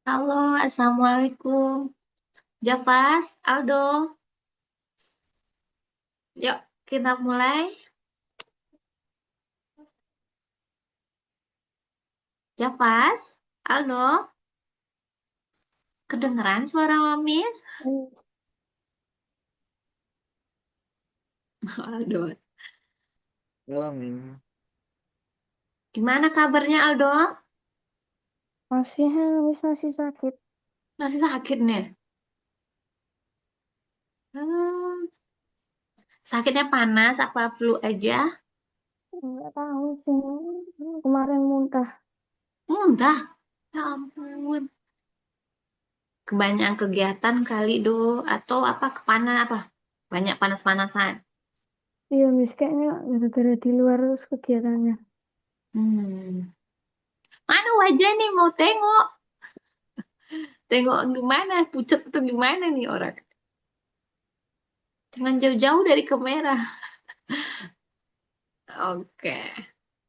Halo, Assalamualaikum. Javas, Aldo, yuk kita mulai. Javas, Aldo, kedengeran suara Miss? Hmm, Aduh, belum. gimana kabarnya Aldo? Masih habis masih sakit. Masih sakit nih? Hmm, sakitnya panas apa flu aja? Nggak tahu sih. Kemarin muntah. Muntah, ya ampun. Kebanyakan kegiatan kali do, atau apa kepanas apa? Banyak panas-panasan. Iya, mis kayaknya gara-gara di luar terus kegiatannya. Hmm. Mana wajah nih mau tengok? Tengok gimana? Pucat tuh gimana nih orang? Jangan jauh-jauh dari kamera. Oke.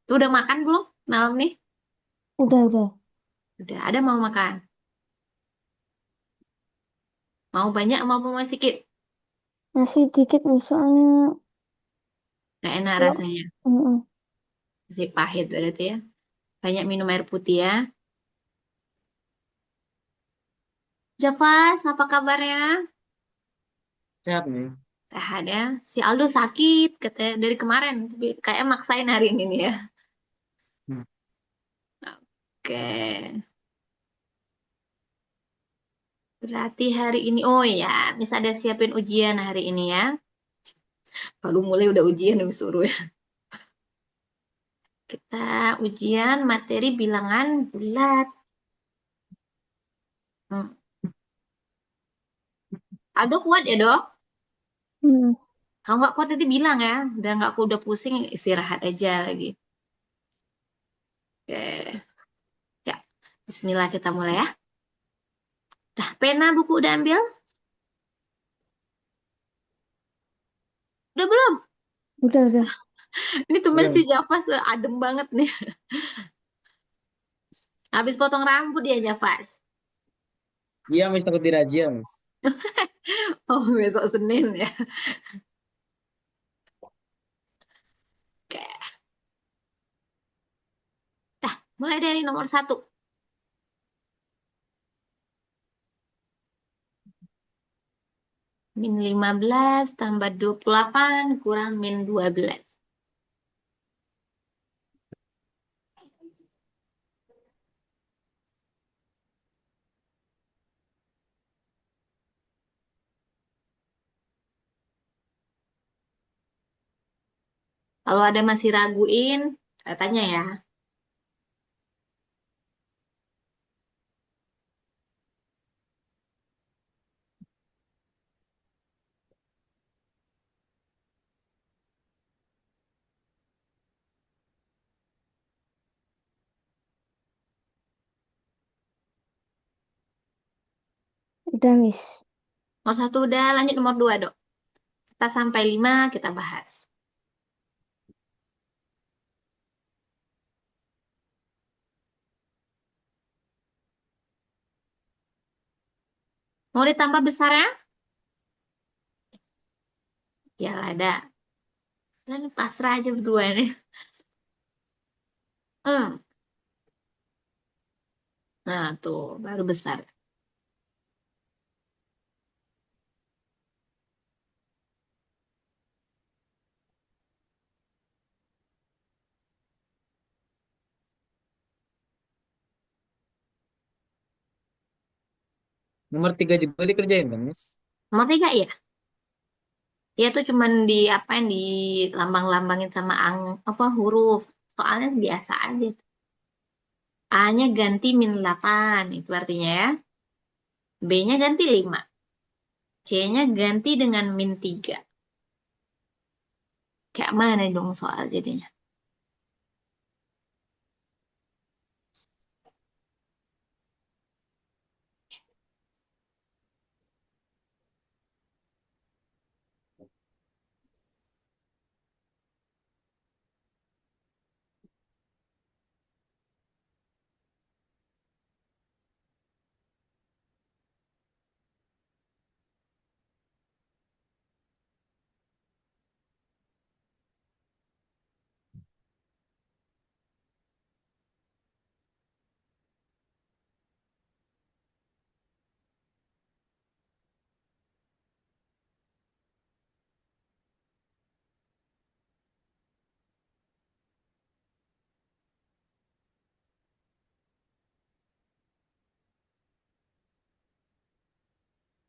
Tuh udah makan belum malam nih? Udah. Udah ada mau makan. Mau banyak mau mau sedikit. Masih dikit nih soalnya. Gak enak Kalau rasanya. mm-mm. Masih pahit berarti ya. Banyak minum air putih ya. Javas, apa kabarnya? Sehat nih. Sehat ya. Si Aldo sakit katanya dari kemarin. Tapi kayak maksain hari ini nih ya. Hmm. Oke. Berarti hari ini. Oh ya, bisa ada siapin ujian hari ini ya. Baru mulai udah ujian yang suruh ya. Kita ujian materi bilangan bulat. Hmm. Aldo kuat ya, Dok? Mm. Kalau nggak kuat nanti bilang ya. Udah nggak udah pusing istirahat aja lagi. Oke. Ya. Bismillah kita mulai ya. Dah, pena buku udah ambil? Udah belum? Udah. Ini temen si Udah. Javas adem banget nih. Habis potong rambut dia Javas. Iya, mis takut dirajia, mis. Oh, besok Senin ya. Oke. Dah, mulai dari nomor satu. Min 15 tambah 28 kurang min 12. Kalau ada masih raguin, tanya ya. Udah, mis. Nomor satu udah, lanjut nomor dua, Dok. Kita sampai 5 kita bahas. Mau ditambah besarnya? Ya ada. Dan pasrah aja berdua nih. Hmm. Nah, tuh baru besar. Nomor 3 juga dikerjain, kan, mis? Nomor 3 ya? Ya tuh cuman di apa yang dilambang-lambangin sama apa huruf. Soalnya biasa aja. A-nya ganti min 8, itu artinya ya. B-nya ganti 5. C-nya ganti dengan min 3. Kayak mana dong soal jadinya?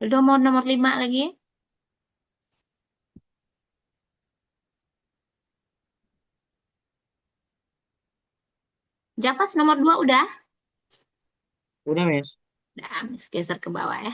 Udah mau nomor 5 lagi. Japas nomor 2 udah. Udah, Miss. Udah, Miss geser ke bawah ya.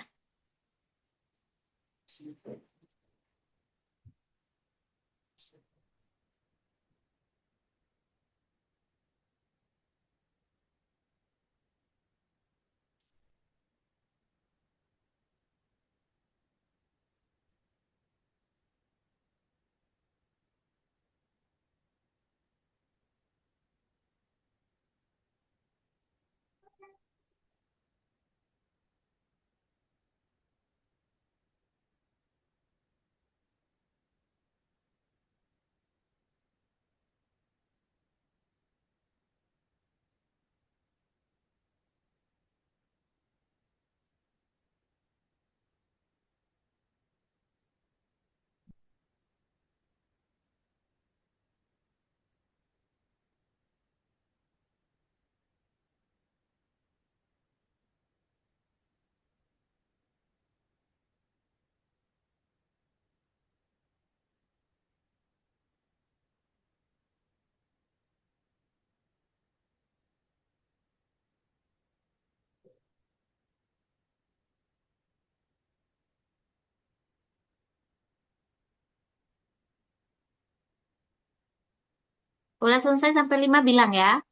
Udah selesai sampai 5 bilang ya.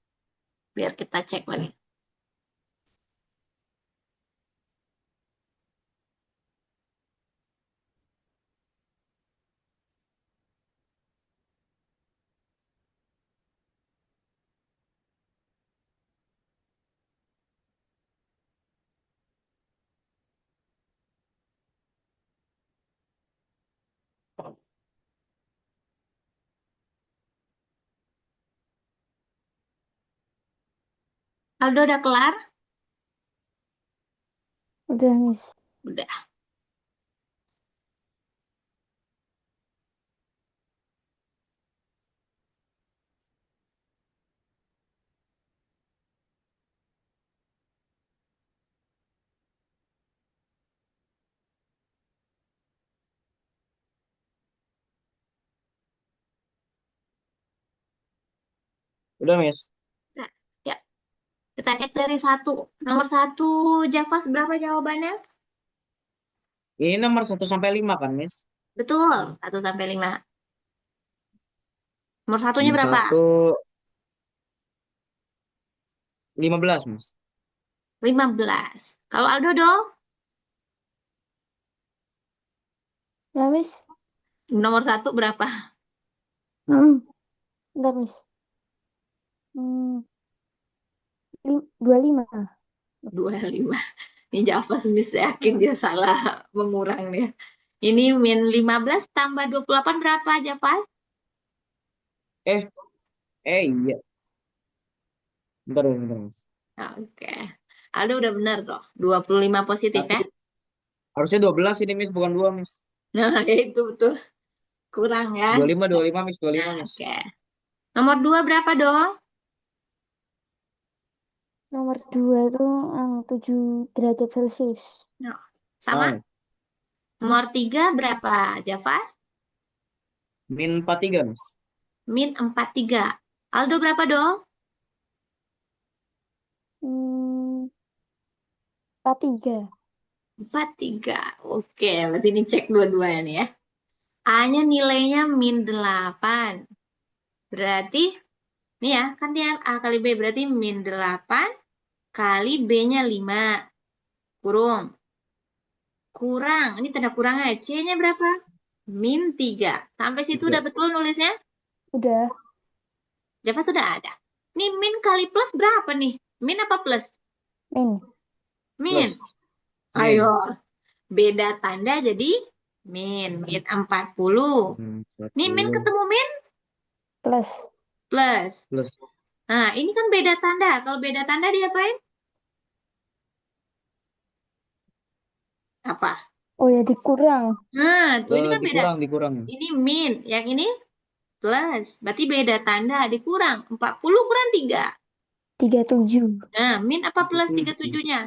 Biar kita cek lagi. Aldo udah kelar? Udah, Miss. Udah. Udah, Miss. Udah. Ya, kita cek dari satu. Nomor satu, Javas berapa jawabannya? Ini nomor 1 sampai 5 kan, Miss? Betul, 1 sampai 5. Nomor satunya Nomor berapa? satu 15, Miss. 15. Kalau Aldo dong? Ya, Miss. Nomor satu berapa? Enggak, Miss. 25. 25. Ini Javas Miss yakin dia salah mengurang nih. Ini min 15 tambah 28 berapa Javas? Eh, iya. Bentar, bentar, Miss. Oke. Aldo udah benar tuh. 25 positif Tapi ya. harusnya 12 ini, Miss, bukan 2, Miss. Nah, itu betul. Kurang ya. 25, 25, Miss. 25, Nah, Miss. oke. Nomor 2 berapa dong? Nomor 2 tuh 7 derajat Celcius. Nah, sama. Tahu. Nomor 3 berapa Javas? -43, Miss. Min 43. Aldo berapa dong? Hmm, 43. 43. Oke, berarti ini cek dua-duanya nih ya. A-nya nilainya min 8. Berarti, nih ya, kan dia A kali B. Berarti min 8 kali B-nya 5. Kurung. Kurang. Ini tanda kurangnya. C-nya berapa? Min 3. Sampai situ udah 3. betul nulisnya? Udah. Java sudah ada. Nih min kali plus berapa nih? Min apa plus? Min. Min. Plus. Ayo. Min. Beda tanda jadi min. Min 40. Nih min 40. ketemu min Plus. plus. Plus. Nah, ini kan beda tanda. Kalau beda tanda diapain? Apa? Oh ya, dikurang. Nah, tuh ini kan beda. Dikurang, dikurang. Ini min. Yang ini plus. Berarti beda tanda. Dikurang. 40 kurang 3. 37. Nah, min apa plus 37. 37-nya?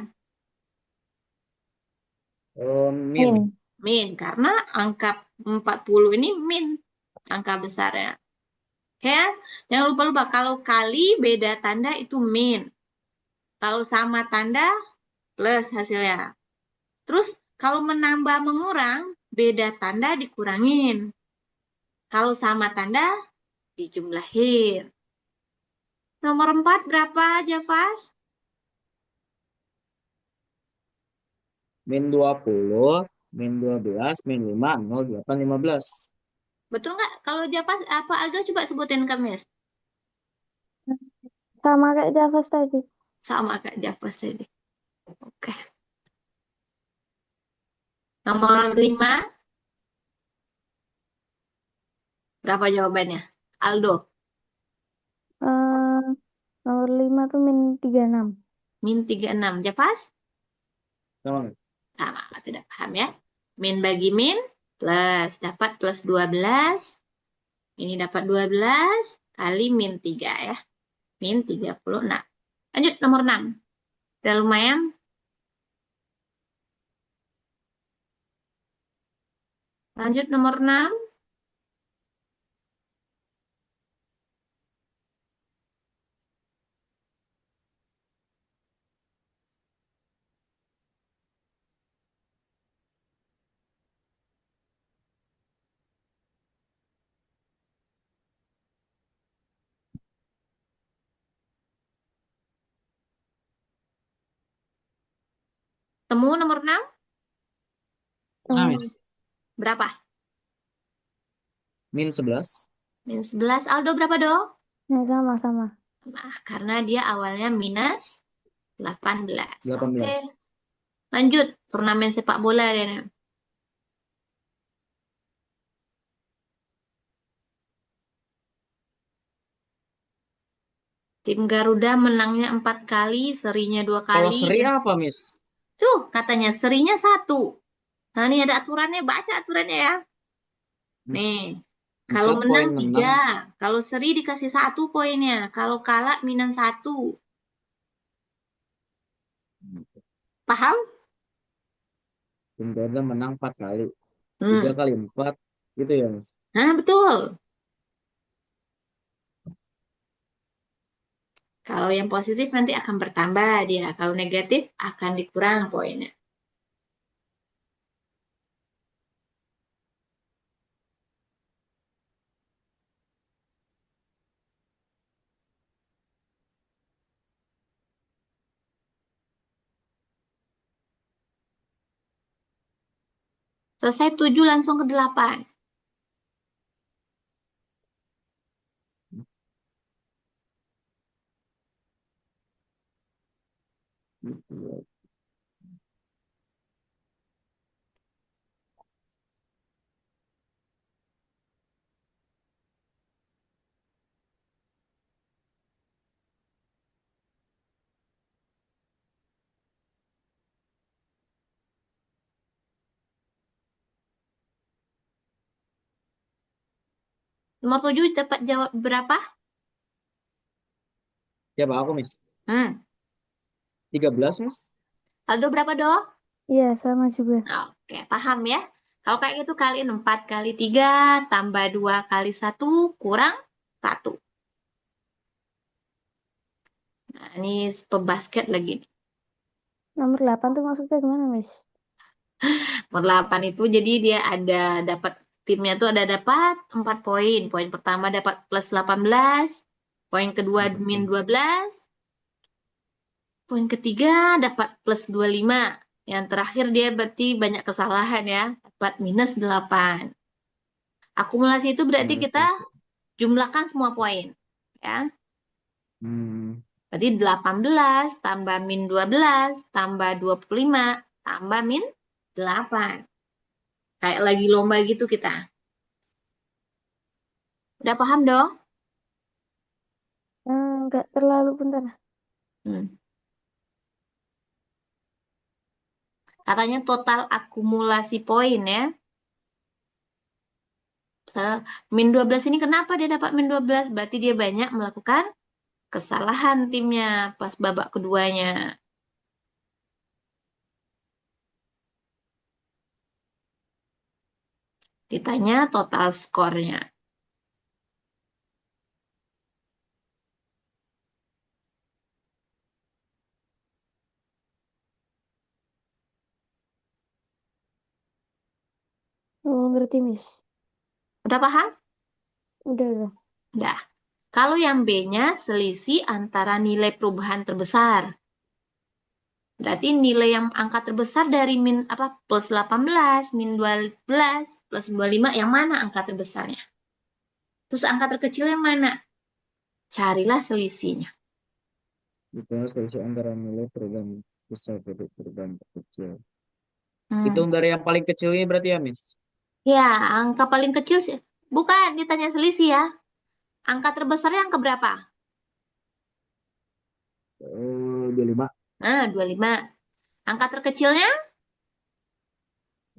Oh, min. Min. Min, karena angka 40 ini min, angka besarnya. Ya, jangan lupa-lupa kalau kali beda tanda itu min. Kalau sama tanda plus hasilnya. Terus kalau menambah mengurang, beda tanda dikurangin. Kalau sama tanda dijumlahin. Nomor 4 berapa, Javas? Min 20, min 12, min 5, 0, 8, 15. Betul nggak? Kalau Javas apa Aldo coba sebutin Kamis. Sama kayak Javas tadi. Sama Kak Javas tadi. Oke. Nomor 5 berapa jawabannya? Aldo, Eh, nomor 5 tuh min 36. min 36. Javas? Sama. Sama, tidak paham ya. Min bagi min, plus. Dapat plus 12. Ini dapat 12 kali min 3 ya. Min 36. Lanjut nomor 6. Udah lumayan. Lanjut nomor 6. Temu nomor 6. Nah, Hmm, Miss. Berapa? Min 11. Min 11. Aldo berapa dong? ya sama-sama. Nah, karena dia awalnya minus 18. Oke. 18. Lanjut. Turnamen sepak bola ya. Tim Garuda menangnya 4 kali, serinya 2 Kalau kali. seri apa, Miss? Tuh, katanya serinya 1. Nah, ini ada aturannya. Baca aturannya ya. Nih, kalau 4 menang poin 3. menang. Kalau seri dikasih 1 poinnya. Kalau kalah minus 1. Paham? Tim Garuda menang 4 kali. 3 Hmm. kali 4. Gitu ya, Miss? Nah, betul. Kalau yang positif nanti akan bertambah dia. Kalau negatif akan dikurang poinnya. Selesai 7 langsung ke 8. Nomor 7 dapat jawab berapa? Siapa aku, Miss? Hmm. 13, Miss? Aldo berapa dong? Iya, sama juga. Oke, paham ya. Kalau kayak gitu kaliin 4 kali 3 tambah 2 kali 1 kurang 1. Nah, ini pebasket lagi. Nomor 8 tuh maksudnya gimana, Miss? Nomor 8 itu jadi dia ada dapat timnya tuh ada dapat 4 poin. Poin pertama dapat plus 18, poin kedua min 12, poin ketiga dapat plus 25. Yang terakhir dia berarti banyak kesalahan ya, dapat minus 8. Akumulasi itu berarti Oke, kita oke. jumlahkan semua poin. Ya. Hmm. Berarti 18 tambah min 12 tambah 25 tambah min 8. Kayak lagi lomba gitu kita. Udah paham dong? Nggak terlalu bentar. Hmm. Katanya total akumulasi poin ya. Misal, min 12 ini kenapa dia dapat min 12? Berarti dia banyak melakukan kesalahan timnya pas babak keduanya. Ditanya total skornya. Oh, ngerti, Miss. Udah paham? Udah. Udah. Kalau yang B-nya selisih antara nilai perubahan terbesar. Berarti nilai yang angka terbesar dari min apa plus 18, min 12, plus 25 yang mana angka terbesarnya? Terus angka terkecil yang mana? Carilah selisihnya. Itu selisih antara nilai perubahan besar dari perubahan kecil. Hmm. Hitung dari yang paling kecil ini berarti ya, Miss? Ya, angka paling kecil sih. Bukan ditanya selisih ya. Angka terbesarnya angka berapa? 25, Nah, 25. Angka terkecilnya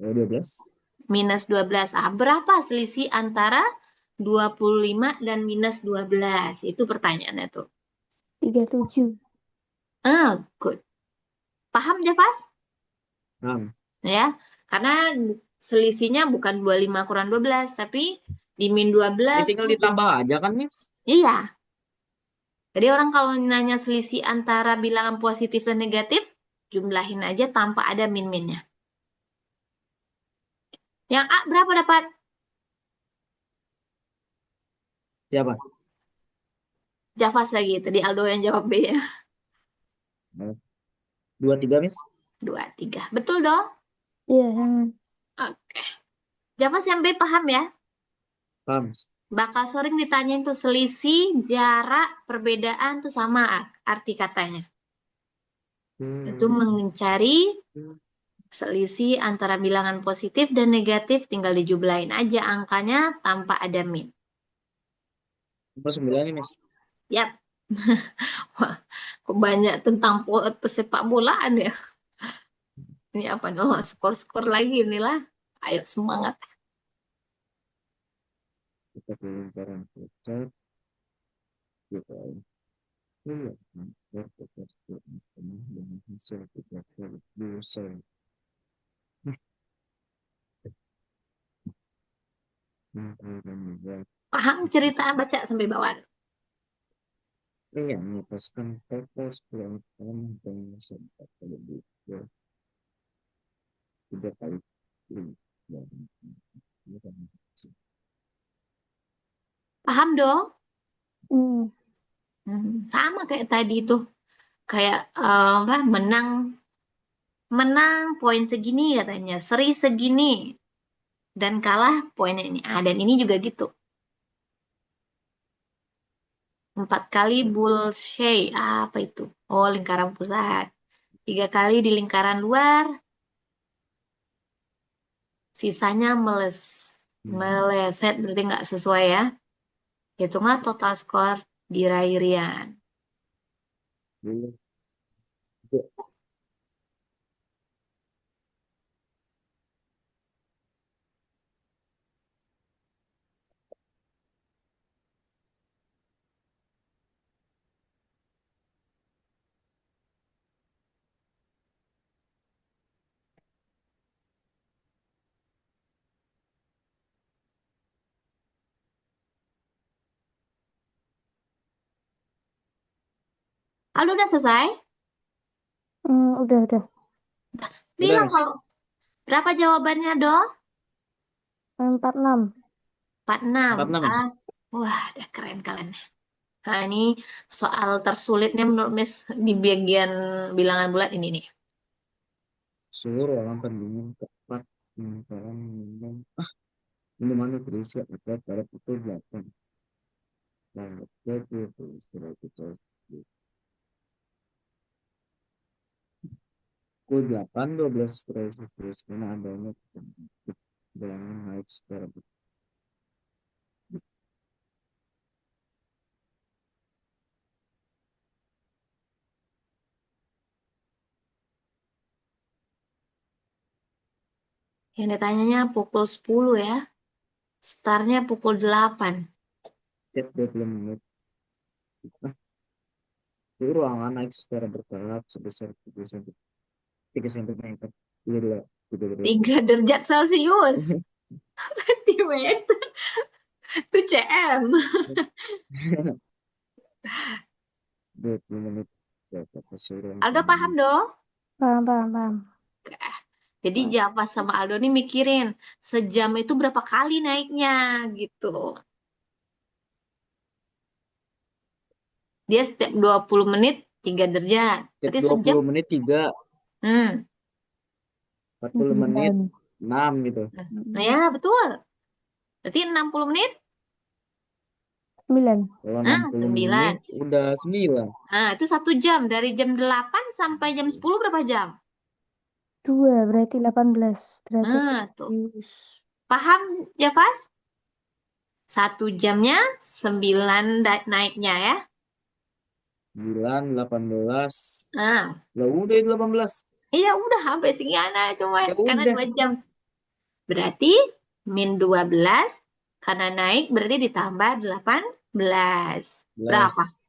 12. minus 12. Ah, berapa selisih antara 25 dan minus 12? Itu pertanyaannya tuh. 37. Good. Paham, Javas? Nah, Ya, karena selisihnya bukan 25 kurang 12, tapi di min dua ini belas tinggal tujuh. ditambah aja kan, Miss? Iya, jadi orang kalau nanya selisih antara bilangan positif dan negatif, jumlahin aja tanpa ada min-minnya. Yang A berapa dapat? Siapa? Javas lagi, tadi Aldo yang jawab B ya. Nah, 23, Miss? 23. Betul dong? Iya, sama. Oke. Javas yang B paham ya? Paham, Miss? Bakal sering ditanyain tuh selisih, jarak, perbedaan tuh sama arti katanya. Itu mencari selisih antara bilangan positif dan negatif tinggal dijumlahin aja angkanya tanpa ada min. Apa 9 nih, Miss? Yap. Wah, kok banyak tentang pesepak bolaan ya. Ini apa nih? Oh, skor-skor lagi inilah. Ayo semangat. Kita ke lingkaran pusat, kita iya, mantap, kita tengah dengan hasil 3 kali dosa. Nah, dan juga Paham cerita baca sampai bawah. yang melepaskan kertas pulang tahun dan sempat kali dua, 3 kali lipat dan bukan Paham dong? Hmm. Sama kayak tadi tuh. Kayak apa, menang menang poin segini katanya, seri segini dan kalah poinnya ini. Ah, dan ini juga gitu. 4 kali bullseye. Apa itu? Oh, lingkaran pusat. 3 kali di lingkaran luar, sisanya meleset berarti nggak sesuai ya. Hitunglah total skor di Rairian. dulu. Aldo udah selesai? Udah. Udah, Bilang Miss. kalau berapa jawabannya dong? 46. 46. 46, Miss. Ah, wah, udah keren kalian. Nah, ini soal tersulitnya menurut Miss di bagian bilangan bulat ini nih. Seluruh orang penduduk tepat lingkaran minum. Ini mana terisi akibat pada pukul 8. Dan itu sudah kita pukul 8, 12 terus karena adanya bilangan naik secara Yang ditanyanya pukul 10 ya. Startnya pukul 8. setiap 20 menit. Jadi ruangan naik secara bertahap sebesar 3 cm. 32, 32. 3 derajat Celcius. Sentimeter itu cm. 20 menit di atas keseluruhan Aldo paham bumi. dong? Paham, paham, paham. Jadi Java sama Aldo nih mikirin sejam itu berapa kali naiknya gitu. Dia setiap 20 menit 3 derajat. Tiap Berarti sejam. 20 menit 3, Hmm. 40 menit 9. 6 gitu. Nah, ya betul. Berarti 60 menit. 9. Kalau Nah, 60 9. menit udah 9. Nah, itu 1 jam. Dari jam 8 sampai jam 10 berapa jam? 2 berarti 18 derajat Nah, tuh. Celcius. Paham, Javas? 1 jamnya 9 naiknya ya. 9, 18. Nah, Lah udah itu 18. iya udah sampai segini cuma Ya karena udah. 2 jam. Berarti -12 karena naik berarti ditambah 18. Berapa? 11.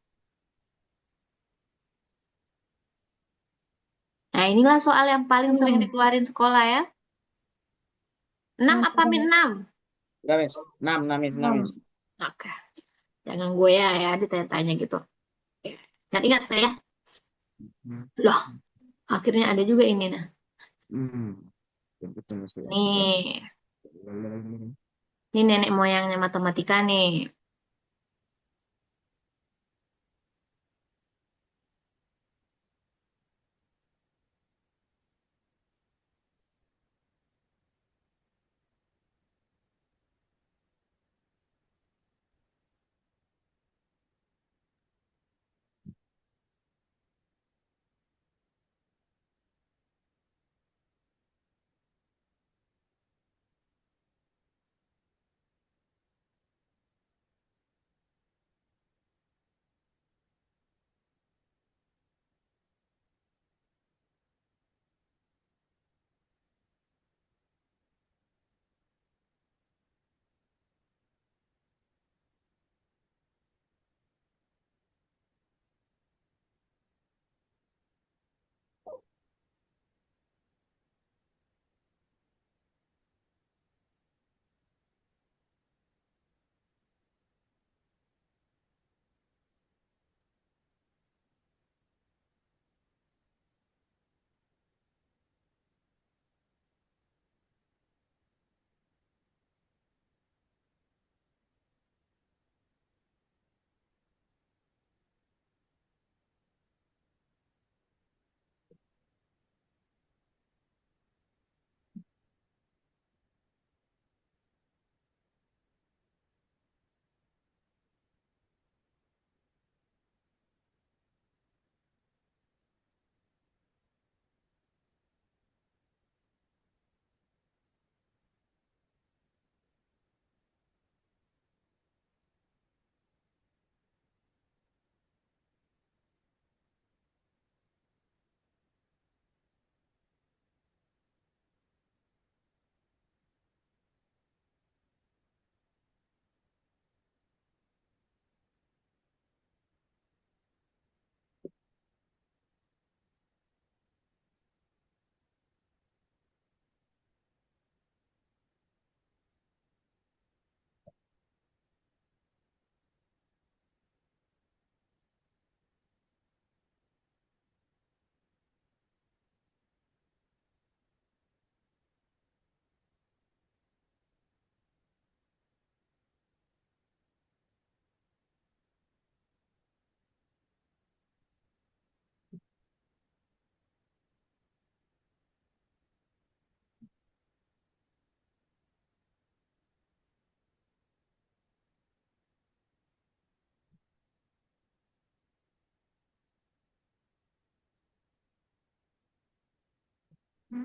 Nah, inilah soal yang paling sering 6. dikeluarin sekolah ya. 6 apa min 6? Gamis. 6, namis, namis. 6. Oke, jangan gue ya ditanya-tanya gitu. Ingat-ingat ya. Loh, akhirnya ada juga ini nah. Hmm. Kita masih asupan. Nih, ini nenek moyangnya matematika nih.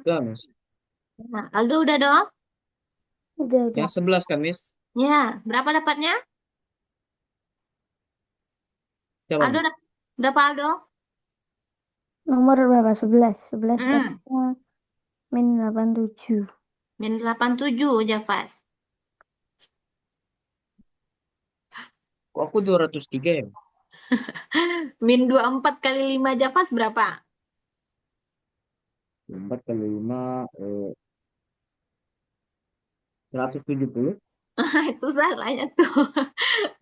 Gamis. Nah, Aldo udah dong? Udah, udah. Yang 11 kan, Miss? Ya, berapa dapatnya? Siapa Aldo nih? berapa Aldo? Nomor berapa? 11. 11 Hmm, dapatnya -87. -87 Javas. Kok aku 203 ya? -24 kali 5 Javas berapa? 4 kali 5, 170. Itu salahnya tuh.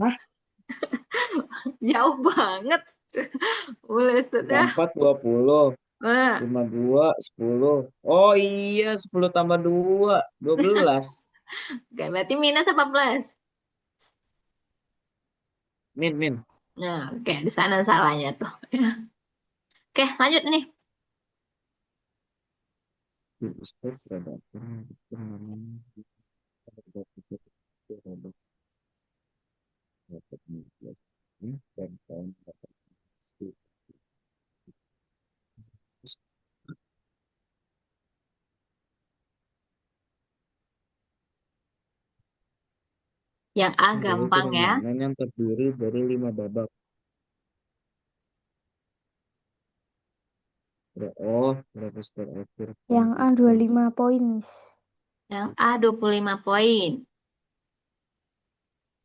Hah? Jauh banget. Buleset Tambah ya. 4, 20. Nah, 52, 10. Oh iya, 10 tambah 2, 12. oke, berarti minus apa plus? Min. Nah, oke, di sana salahnya tuh. Ya. Oke, lanjut nih. Step predator, dan kaum Yang A menjadi gampang ya. permainan yang terdiri dari 5 babak. Oh, berapa skor akhir Yang A dua komputer? puluh lima poin, Miss. Yang A 25 poin.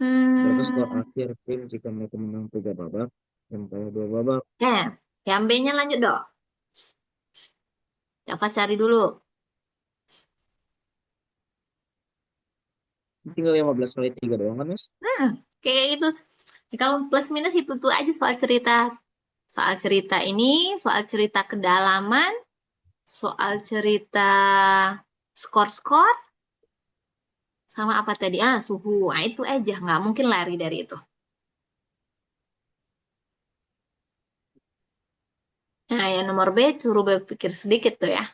Berapa skor Hmm, akhir tim jika mereka menang 3 babak dan kalah 2 babak? oke. Yang B-nya lanjut dong. Coba cari dulu. Tinggal 15 kali 3 doang kan, Mas? Kayak gitu. Kalau plus minus itu tuh aja soal cerita. Soal cerita ini, soal cerita kedalaman, soal cerita skor-skor, sama apa tadi? Ah, suhu. Nah, itu aja. Nggak mungkin lari dari itu. Nah, yang nomor B, suruh berpikir sedikit tuh ya.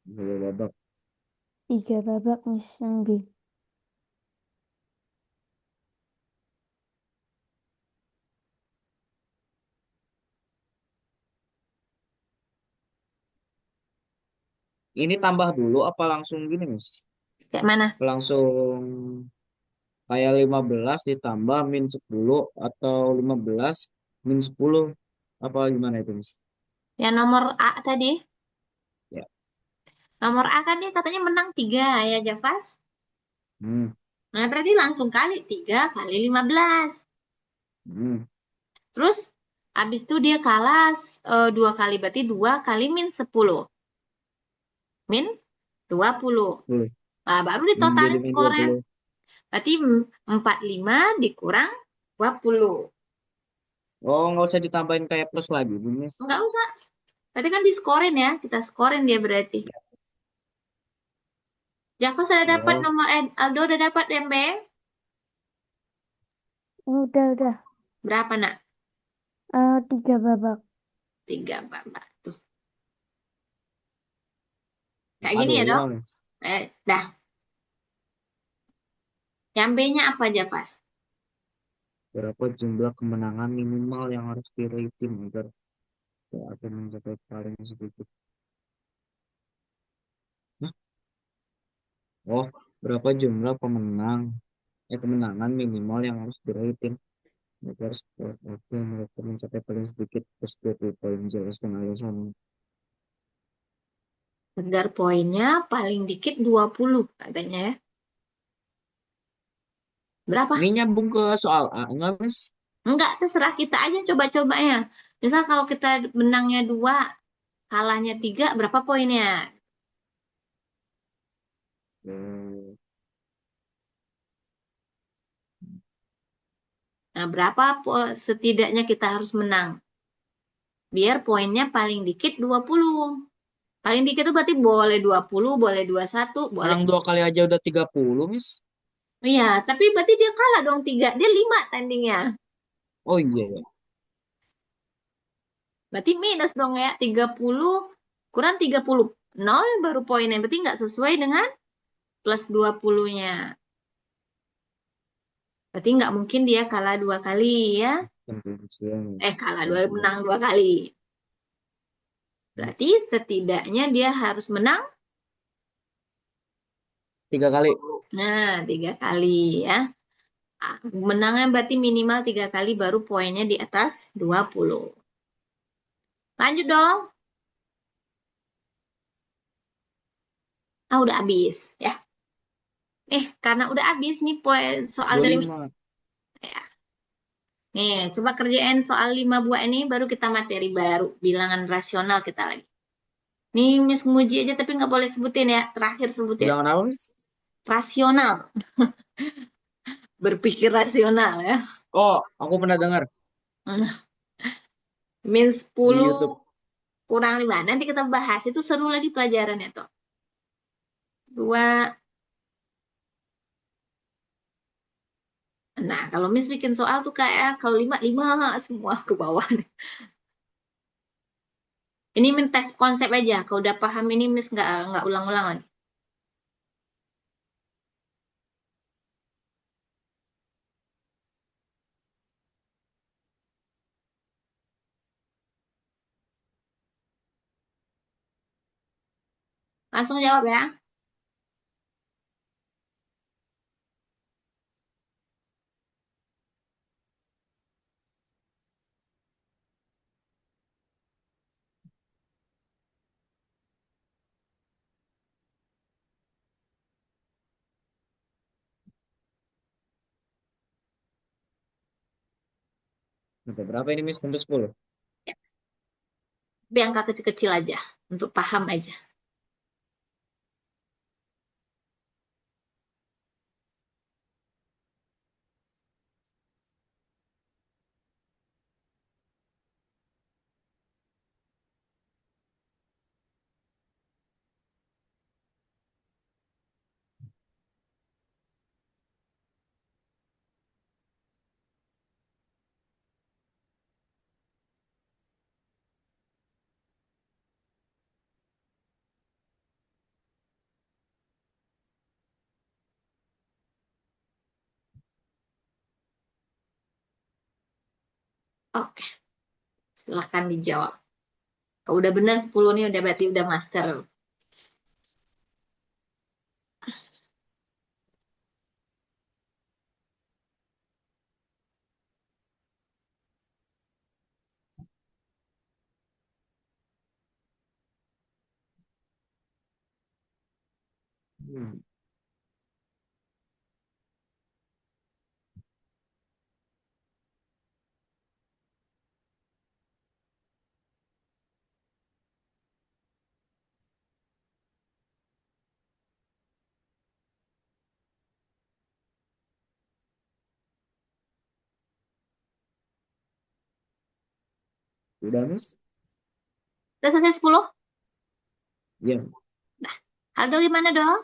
2 babak. 3 babak, Miss, yang B. Ini tambah dulu apa langsung gini, Mas? Kayak mana? Langsung kayak 15 ditambah min 10 atau 15 min 10 apa gimana itu, Mas? Yang nomor A tadi. Ya. Nomor A kan dia katanya menang 3 ya, Javas. Hmm. Nah, berarti langsung kali 3 kali 15. Hmm. Terus, habis itu dia kalah 2 kali. Berarti 2 kali min 10. Min 20. 10. Nah, baru Jadi ditotalin min skornya. 20. Berarti 45 dikurang 20. Oh, nggak usah ditambahin kayak plus lagi, Mas. Enggak usah. Berarti kan diskorin ya. Kita skorin dia berarti. Java sudah dapat Oh, nomor Aldo udah dapat MB. Udah. Berapa nak? 3 babak. 3 Mbak. Tuh. Kayak gini ya dong. A25, Mas. Dah. Yang B-nya apa Javas? Berapa jumlah kemenangan minimal yang harus diraih tim agar akan mencapai paling sedikit? Nah, oh, berapa jumlah kemenangan minimal yang harus diraih tim agar skor akhir mereka mencapai paling sedikit plus 20 poin, jelaskan alasannya. Agar poinnya paling dikit 20 katanya ya. Ini Berapa? nyambung ke soal A, enggak, Mas? Enggak, terserah kita aja coba-cobanya. Misal kalau kita menangnya 2, kalahnya 3, berapa poinnya? Eh, Nah, berapa setidaknya kita harus menang? Biar poinnya paling dikit 20. Paling dikit itu berarti boleh 20, boleh 21, boleh. Menang 2 kali aja udah 30, Mas. Iya, tapi berarti dia kalah dong 3. Dia 5 tandingnya. Oh iya ya. Berarti minus dong ya. 30 kurang 30. 0 baru poinnya. Berarti nggak sesuai dengan plus 20-nya. Berarti nggak mungkin dia kalah 2 kali ya. Kan Kalah 2, menang 2 kali. Berarti setidaknya dia harus menang. 3 kali. Nah, 3 kali ya. Menangnya berarti minimal 3 kali baru poinnya di atas 20. Lanjut dong. Udah habis ya. Karena udah habis nih poin soal dari Miss. 25. Ya. Nih, coba kerjain soal 5 buah ini, baru kita materi baru. Bilangan rasional kita lagi. Nih, Miss nguji aja, tapi nggak boleh sebutin ya. Terakhir sebutin. Bilangan apa, Miss? Rasional. Berpikir rasional ya. Oh, aku pernah dengar Hmm. Min di 10 YouTube. kurang 5. Nanti kita bahas. Itu seru lagi pelajarannya tuh. Dua. Nah, kalau Miss bikin soal tuh kayak kalau 5, 5 semua ke bawah. Ini Min tes konsep aja. Kalau udah paham ini Miss nggak ulang-ulang lagi. Langsung jawab ya. Sampai berapa ini, Miss? Sampai 10. Tapi angka kecil-kecil aja. Untuk paham aja. Oke, silahkan dijawab. Kalau udah benar 10 nih udah berarti udah master. Hmm. Udah, Miss? Udah selesai 10? Iya. Nah, Aldo gimana dong?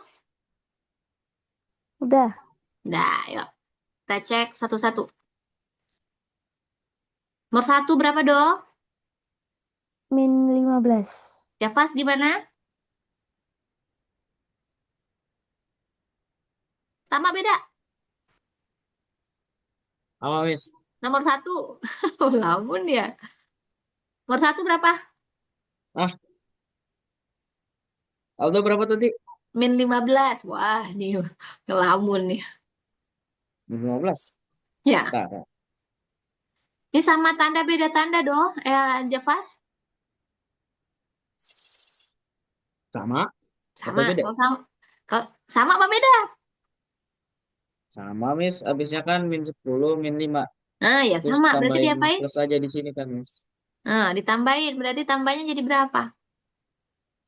Udah, Nah, yuk. Kita cek satu-satu. Nomor satu berapa dong? -15. Javas gimana? Sama beda. Apa, Miss? Nomor satu. Oh, lamun ya. Nomor satu berapa? Ah, Aldo berapa tadi? -15. Wah, nih ngelamun nih. 15. Ya, Tak, tak. ini sama tanda beda tanda dong. Javas? Sama atau Sama. beda? Kalau sama, kalau sama apa beda? Sama, Miss. Habisnya kan -10, -5. Nah, ya Terus sama. Berarti tambahin diapain? plus aja di sini kan, Miss. Nah, ditambahin. Berarti tambahnya jadi berapa?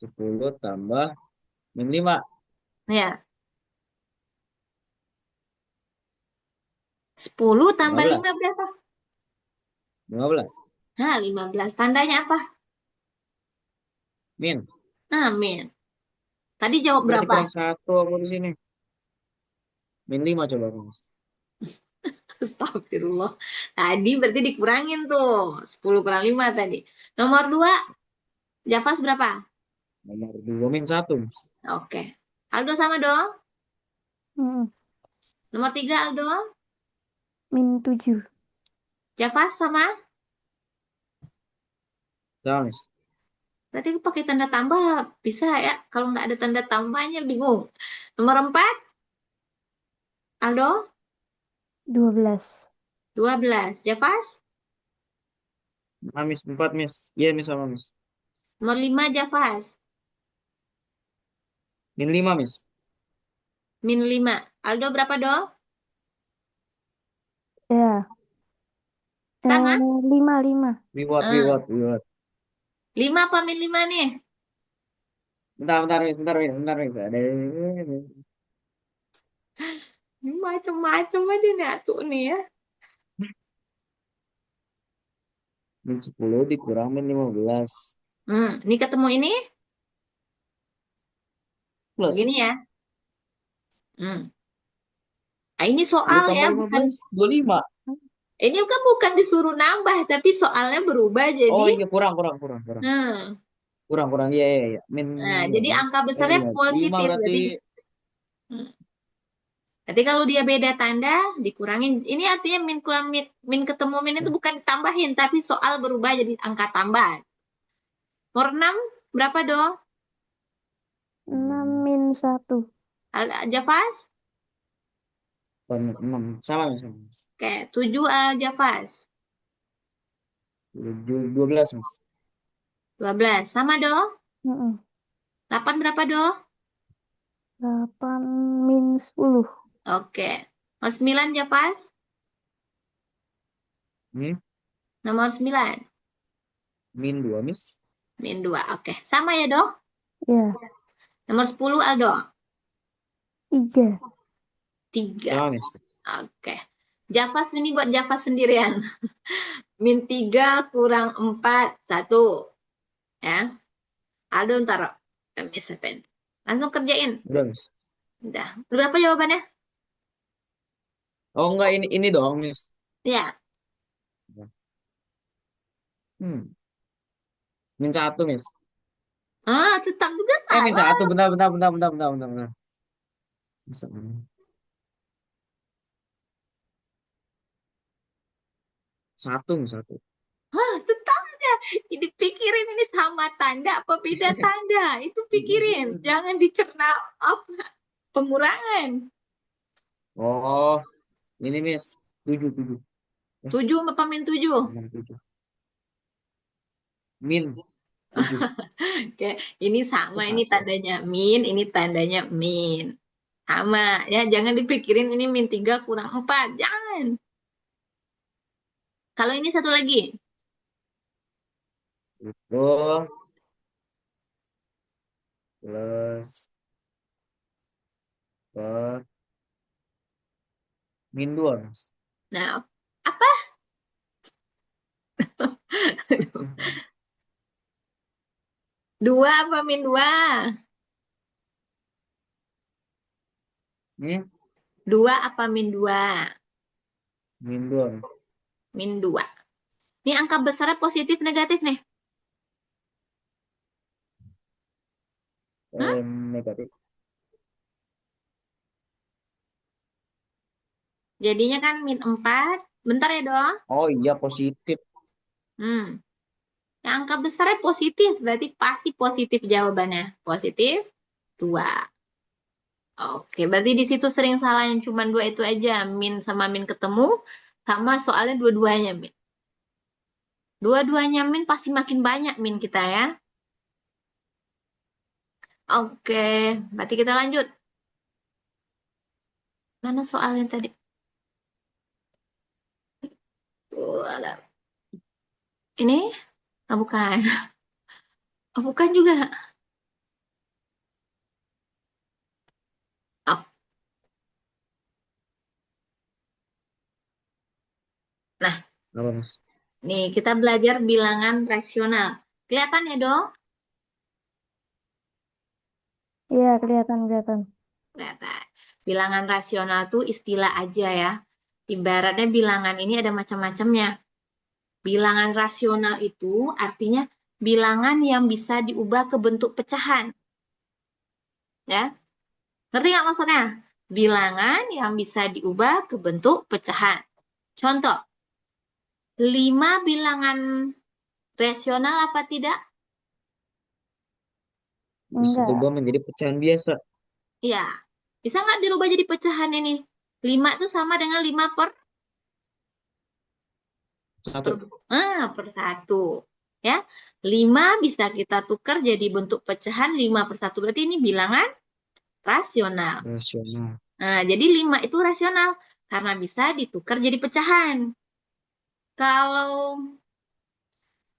10 tambah -5. Ya, 10 tambah 5 15. berapa? 15. Nah, 15. Tandanya apa? Min. Amin. Tadi jawab Berarti berapa? kurang satu aku di sini. -5 coba, Miss. Astagfirullah. Tadi berarti dikurangin tuh. 10 kurang 5 tadi. Nomor 2, Javas berapa? Nomor 2 -1, Miss. Oke. Aldo sama dong. Mm, Nomor 3 Aldo. -7. Javas sama. Sama, Miss. Berarti pakai tanda tambah bisa ya. Kalau nggak ada tanda tambahnya bingung. Nomor 4 Aldo. 12. 12. Javas. Nah, Miss. 4, Miss. Iya, Miss, sama, Miss. Nomor 5 Javas. -5, Miss. -5. Aldo berapa dong? Ya, Sama? Lima, lima. Reward, Eh, reward, reward. 5 apa min 5 nih? Bentar, bentar, bentar, bentar, bentar. Ada Macem-macem aja nih atuh nih ya. min 10 dikurang min 15 Ini ketemu ini begini plus ya. Hmm. Nah, ini 10 soal tambah ya, bukan 15 25. ini kan bukan disuruh nambah, tapi soalnya berubah Oh jadi. iya, kurang, kurang, kurang, kurang. Hmm. Kurang, kurang. Iya, iya, iya. Min Nah, jadi berapa? angka besarnya Iya, 5 positif berarti. berarti. Hmm. Berarti kalau dia beda tanda dikurangin. Ini artinya min kurang min, min ketemu min itu bukan ditambahin, tapi soal berubah jadi angka tambah. Nomor 6 berapa dong? 6 Hmm, min 1. Jafas? 6. Salah, Mas. Oke, 7 Jafas. 12, Mas. 12. Sama dong? Mm-mm. 8 berapa dong? 8 min 10. Oke. Nomor 9 Jafas? Hmm? Nomor 9. Min 2, Miss. Min 2. Oke. Sama ya dong? Ya, Nomor 10 Aldo? 3. 3. Salah, Miss. Oke. Jafas ini buat Jafas sendirian. Min 3 kurang 4, 1. Ya. Aldo ntar. Miss Pen. Langsung kerjain. Udah, Miss. Udah. Berapa jawabannya? Oh, enggak. Ini dong, Miss. Ya. Hmm. Min 1, Miss. Tetap juga Min salah. 1. Bentar, bentar, bentar, bentar, bentar, bentar, bentar. Bisa. Satu, Miss. Satu. Tetap aja. Dipikirin ini sama tanda apa beda tanda. Itu pikirin. Jangan dicerna apa pengurangan. Oh, ini, Miss. 7, 7. 7 apa min 7? 7. Min 7. Oke, ini sama, Oh, ini 1. tandanya min, ini tandanya min. Sama, ya jangan dipikirin ini min 3 kurang 4, jangan. Kalau ini satu lagi, Itu plus per min 2, Mas. nah apa? 2 apa min 2? Ini 2 apa min 2? min 2. Min 2. Ini angka besarnya positif negatif nih. Hah? Negatif. Jadinya kan min 4. Bentar ya dong. Oh iya, positif. Hmm. Yang angka besarnya positif, berarti pasti positif jawabannya. Positif 2. Oke, berarti di situ sering salah yang cuma 2 itu aja. Min sama min ketemu, sama soalnya dua-duanya min. Dua-duanya min pasti makin banyak min kita ya. Oke, berarti kita lanjut. Mana soalnya tadi? Walah. Ini? Bukan. Bukan juga. Oh, nah, Apa, Mas? nih kita belajar bilangan rasional. Kelihatan ya dong? Iya, kelihatan, kelihatan. Kelihatan. Bilangan rasional tuh istilah aja ya. Ibaratnya bilangan ini ada macam-macamnya. Bilangan rasional itu artinya bilangan yang bisa diubah ke bentuk pecahan. Ya, ngerti nggak maksudnya? Bilangan yang bisa diubah ke bentuk pecahan. Contoh, 5 bilangan rasional apa tidak? Bisa Enggak, berubah menjadi pecahan biasa. Ya, bisa nggak dirubah jadi pecahan ini? 5 itu sama dengan 5 per, Satu. per 1. Ya, 5 bisa kita tukar jadi bentuk pecahan 5 per 1. Berarti ini bilangan rasional. Rasional. Nah, jadi 5 itu rasional karena bisa ditukar jadi pecahan. Kalau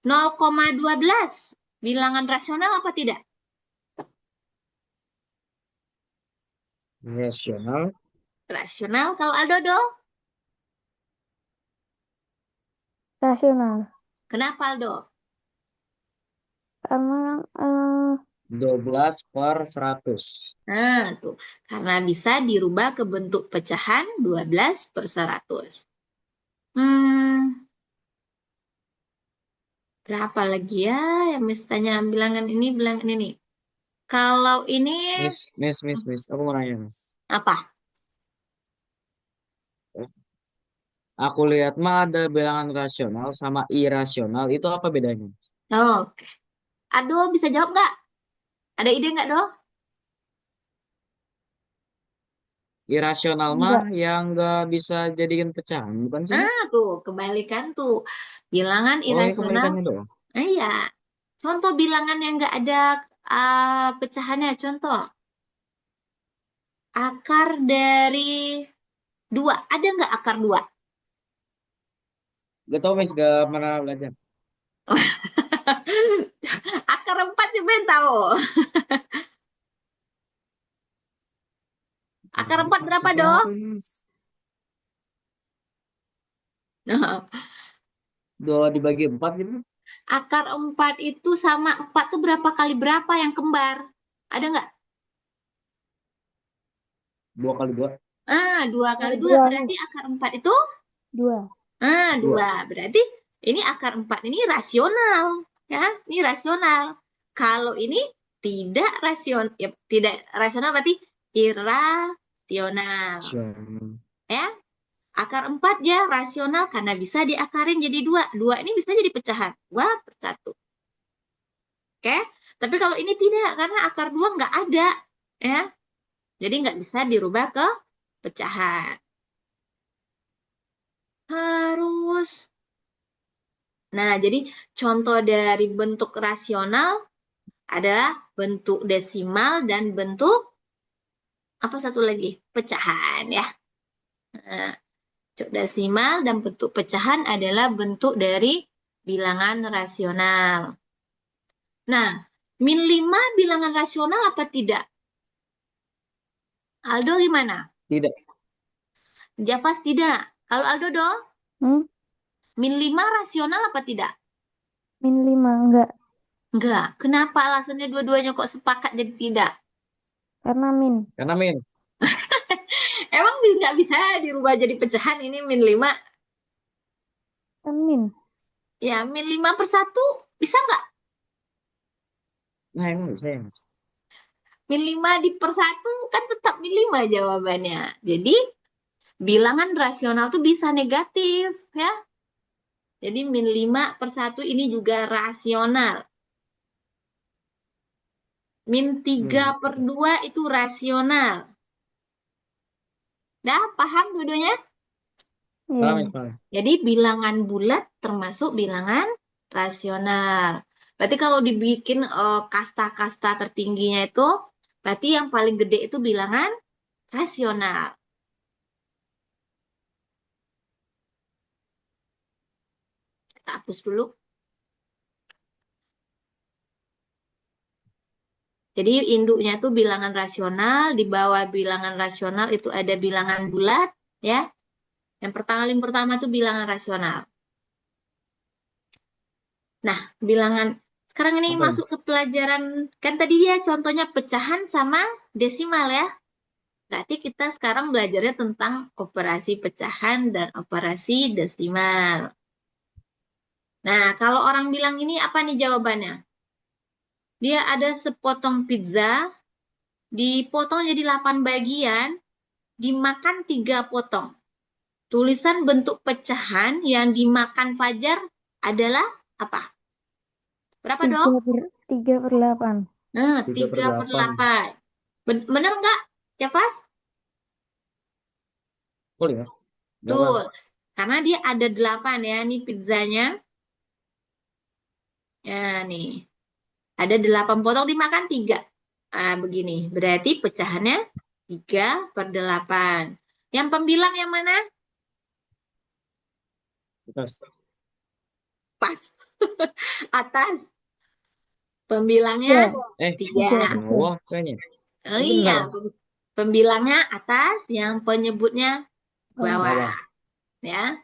0,12 bilangan rasional apa tidak? Rasional. Rasional kalau Aldodo. Rasional. Kenapa Aldo? Karena 12/100. Nah, tuh. Karena bisa dirubah ke bentuk pecahan 12/100. Hmm, berapa lagi ya yang Miss tanya bilangan ini nih. Kalau ini Miss. Aku mau nanya, Miss. apa? Aku lihat mah ada bilangan rasional sama irasional. Itu apa bedanya? Oke. Aduh, bisa jawab nggak? Ada ide nggak, Do? Irasional mah enggak. yang nggak bisa jadikan pecahan, bukan sih, Nah, Miss? tuh, kebalikan tuh. Bilangan Oh, ini irasional. kebalikannya doang. Iya. Contoh bilangan yang nggak ada pecahannya. Contoh, akar dari 2. Ada nggak akar 2? Gak tau, Miss. Gak pernah belajar. Akar 4 sih Ben tahu. Akar 4 Empat berapa, Do? seberapa ini, Miss? Nah, Dua dibagi 4 gitu, Miss? akar 4 itu sama 4 tuh berapa kali berapa yang kembar? Ada nggak? 2 kali 2. 2 kali Kali 2 dua, berarti Miss. akar 4 itu 2. 2. 2. Berarti ini akar 4 ini rasional. Ya, ini rasional. Kalau ini tidak rasional, ya, tidak rasional berarti irasional. Rasional. Ya, akar 4 ya rasional karena bisa diakarin jadi 2. 2 ini bisa jadi pecahan. 2/1. Oke? Tapi kalau ini tidak, karena akar 2 nggak ada. Ya, jadi nggak bisa dirubah ke pecahan. Harus. Nah, jadi contoh dari bentuk rasional adalah bentuk desimal dan bentuk apa satu lagi? Pecahan ya. Nah, bentuk desimal dan bentuk pecahan adalah bentuk dari bilangan rasional. Nah, min 5 bilangan rasional apa tidak? Aldo gimana? Tidak. Javas tidak. Kalau Aldo dong, Hmm? min 5 rasional apa tidak? -5. Enggak. Enggak. Kenapa alasannya dua-duanya kok sepakat jadi tidak? Karena min. Karena, Min. Emang nggak bisa dirubah jadi pecahan ini min 5? Kan min. Ya, min 5/1 bisa nggak? Nah, emang bisa ya, Mas? Min 5 di per 1 kan tetap min 5 jawabannya. Jadi, bilangan rasional tuh bisa negatif, ya. Jadi, min 5/1 ini juga rasional. Min 3 Hmm. per 2 itu rasional. Dah, paham dua-duanya? Iya. Paham, Miss? Paham. Jadi, bilangan bulat termasuk bilangan rasional. Berarti kalau dibikin kasta-kasta tertingginya itu, berarti yang paling gede itu bilangan rasional. Kita hapus dulu. Jadi induknya tuh bilangan rasional, di bawah bilangan rasional itu ada bilangan bulat, ya. Yang paling pertama tuh bilangan rasional. Nah, bilangan sekarang ini Apa ini? masuk ke pelajaran kan tadi ya contohnya pecahan sama desimal ya. Berarti kita sekarang belajarnya tentang operasi pecahan dan operasi desimal. Nah, kalau orang bilang ini apa nih jawabannya? Dia ada sepotong pizza, dipotong jadi 8 bagian, dimakan 3 potong. Tulisan bentuk pecahan yang dimakan Fajar adalah apa? Berapa dong? 3/8. Nah, tiga per 3 per delapan 8. Bener nggak, ya, Fas? Boleh ya? Tuh, 8. karena dia ada 8 ya, nih pizzanya. Ya, nih. Ada 8 potong dimakan 3. Ah, begini. Berarti pecahannya 3/8. Yang pembilang yang mana? Terus. Pas. Atas. Pembilangnya Ya, Eh, tiga. tiga, tiga. bawah kayaknya. Oh Eh iya, benar, pembilangnya atas, yang penyebutnya Bawah. bawah. bawah. Ya,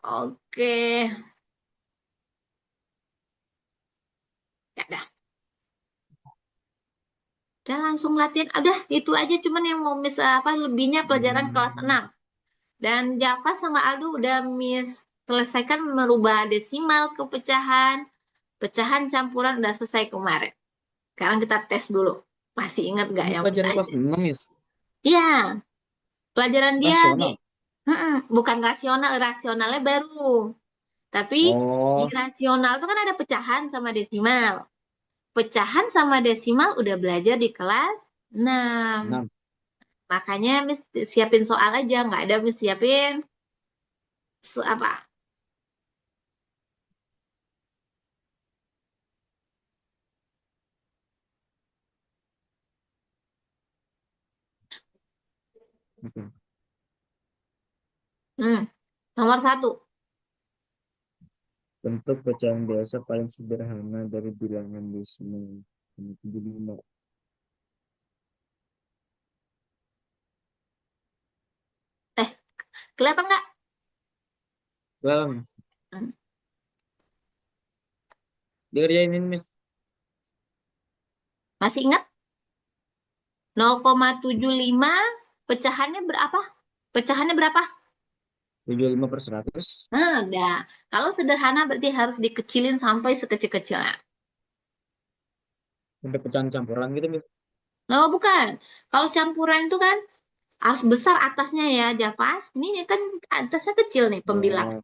oke. Ya, dah. Udah langsung latihan. Udah, itu aja cuman yang mau miss apa lebihnya pelajaran kelas Hmm, 6. Dan Java sama Aldo udah miss selesaikan merubah desimal ke pecahan. Pecahan campuran udah selesai kemarin. Sekarang kita tes dulu. Masih ingat nggak ini yang miss pelajaran kelas aja? 6 Miss. Iya, pelajaran dia di Rasional. bukan rasional, rasionalnya baru. Tapi di Oh, rasional itu kan ada pecahan sama desimal. Pecahan sama desimal udah belajar di kelas 6. 6. Makanya Miss siapin soal aja, nggak ada Miss siapin apa? Oke. Hmm, nomor satu. Bentuk pecahan biasa paling sederhana dari bilangan desimal. 75. Eh, kelihatan nggak? Well, Miss. Hmm, Dikerjainin, Miss. masih ingat? 0,75 pecahannya berapa? Pecahannya berapa? 75/100. Nah, udah. Kalau sederhana berarti harus dikecilin sampai sekecil-kecilnya. Sampai pecahan campuran gitu, Miss. Oh, bukan. Kalau campuran itu kan harus besar atasnya ya, Javas. Ini kan atasnya kecil nih pembilang. Oh,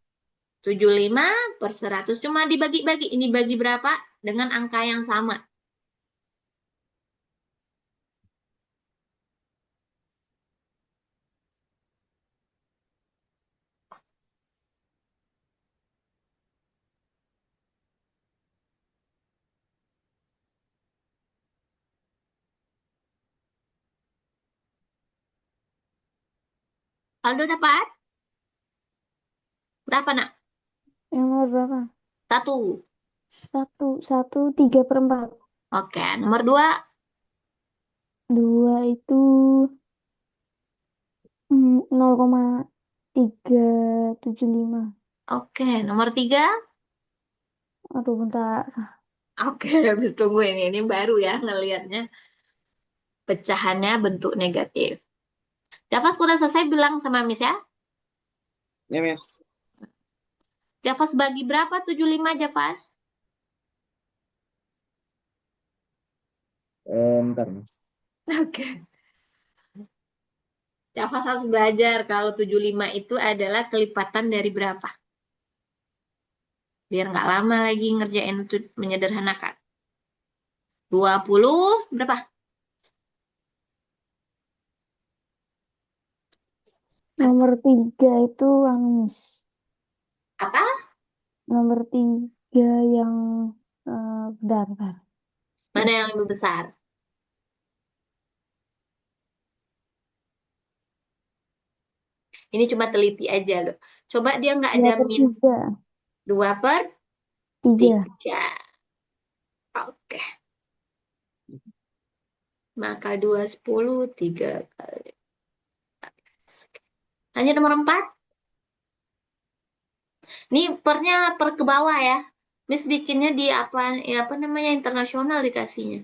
75/100. Cuma dibagi-bagi. Ini bagi berapa? Dengan angka yang sama. Aldo dapat? Berapa, nak? Yang nomor berapa? Satu. Satu, satu, 3/4. Oke, nomor dua. Dua itu 0,375. Oke, nomor tiga. Aduh, bentar. Oke, habis tunggu ini. Ini baru ya ngelihatnya. Pecahannya bentuk negatif. Javas udah selesai bilang sama Miss ya? ya, Miss. Javas bagi berapa 75 Javas? Bentar, Miss. Oke. Javas harus belajar kalau 75 itu adalah kelipatan dari berapa. Biar nggak lama lagi ngerjain menyederhanakan. 20 berapa? Nomor tiga itu Amis. Apa? Nomor tiga yang bentar, bentar. Mana yang lebih besar? Ini cuma teliti aja loh. Coba dia nggak Dua ada per min tiga. 3. 2/3. Oke. Maka 2 10 3 kali. Hanya nomor 4. Ini pernya per ke bawah ya. Miss bikinnya di apa ya apa namanya internasional dikasihnya.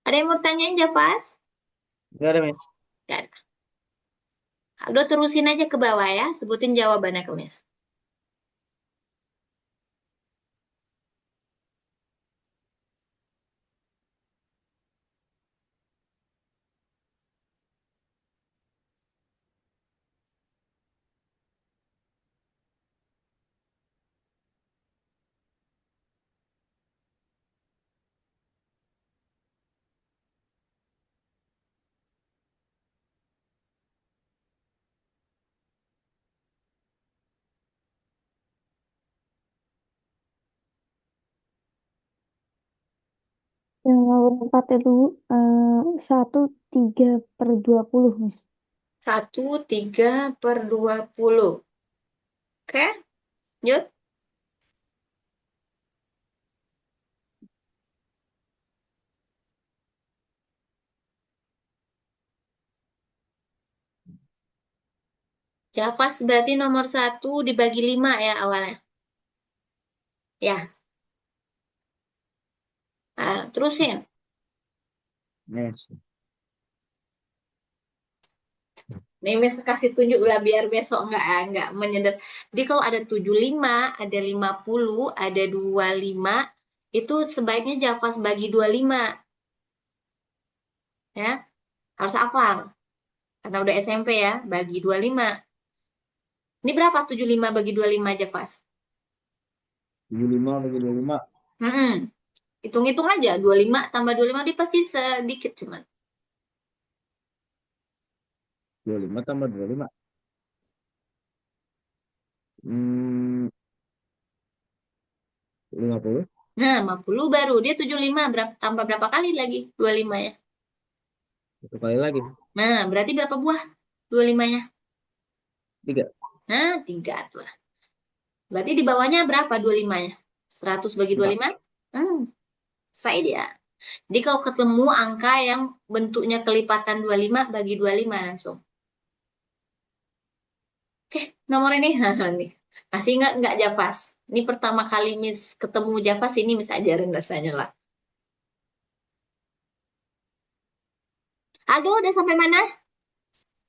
Ada yang mau tanyain Javas? Gak ada, Miss. Gak ada. Udah terusin aja ke bawah ya. Sebutin jawabannya ke Miss. Yang nomor 4 itu 1/3/20, Miss. 1/3/20. Oke, lanjut. Javas berarti nomor 1 dibagi 5 ya awalnya. Ya, nah, terusin. Yes. Nih, Miss kasih tunjuk lah biar besok nggak menyeder. Jadi kalau ada 75, ada 50, ada 25, itu sebaiknya Javas bagi 25, ya. Harus hafal. Karena udah SMP ya, bagi 25. Ini berapa 75 bagi 25 Javas? 75 bagi 25. Hmm, hitung-hitung aja, 25 tambah 25 dia pasti sedikit cuman. 25 tambah 25. Hmm, 50. Nah, 50 baru. Dia 75, tambah berapa kali lagi 25 ya? Satu kali lagi. Nah, berarti berapa buah 25-nya? 3. Nah, 3 tuh. Berarti di bawahnya berapa 25-nya? 100 bagi 4. 25? Hmm, saya dia. Jadi kalau ketemu angka yang bentuknya kelipatan 25 bagi 25 langsung. Oke, nomor ini. Nih. Masih nggak Javas? Ini pertama kali Miss ketemu Javas, ini Miss ajarin rasanya lah. Aduh, udah sampai mana?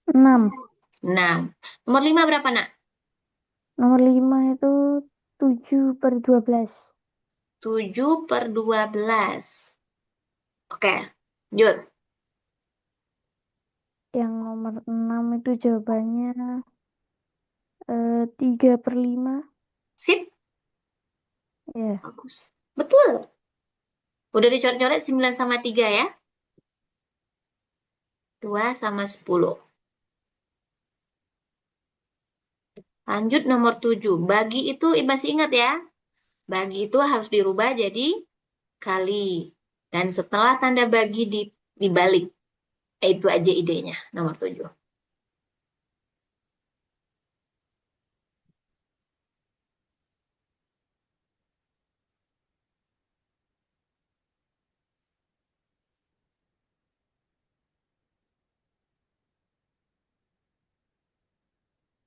6. 6. Nomor 5 berapa, nak? Nomor 5 itu 7/12. 7/12. Oke, lanjut. Yang nomor 6 itu jawabannya 3/5. Sip, Ya, bagus. Betul. Udah dicoret-coret 9 sama 3 ya. 2/10. Lanjut nomor 7. Bagi itu masih ingat ya. Bagi itu harus dirubah jadi kali. Dan setelah tanda bagi dibalik. Itu aja idenya, nomor 7.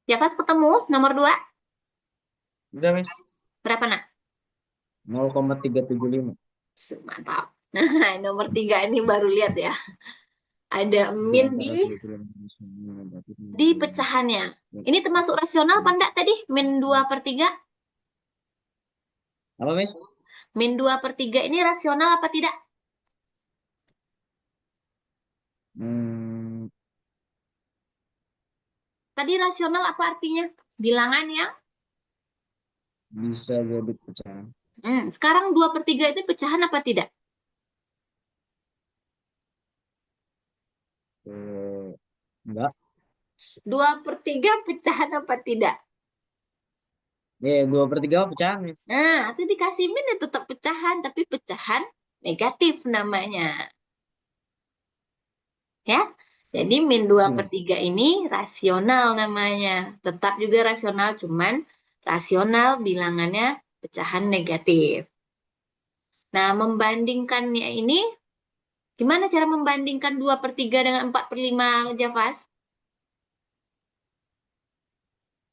Ya pas ketemu nomor 2. Udah, Miss. Berapa nak? 0,375. Mantap. Nah, nomor 3 ini baru lihat ya. Ada Di min antara di kira-kira nasional berarti pecahannya. Ini termasuk rasional apa enggak tadi? Min 2/3? apa, Miss? Min 2/3 ini rasional apa tidak? Hmm, Tadi rasional apa artinya? Bilangan yang bisa jadi pecahan. Sekarang 2/3 itu pecahan apa tidak? Enggak. 2/3 pecahan apa tidak? Ya, 2/3 pecahan, Miss. Nah, itu dikasih min ya tetap pecahan, tapi pecahan negatif namanya. Ya, jadi min dua per Sini. tiga ini rasional namanya. Tetap juga rasional, cuman rasional bilangannya pecahan negatif. Nah, membandingkannya ini, gimana cara membandingkan 2/3 dengan 4/5 Javas?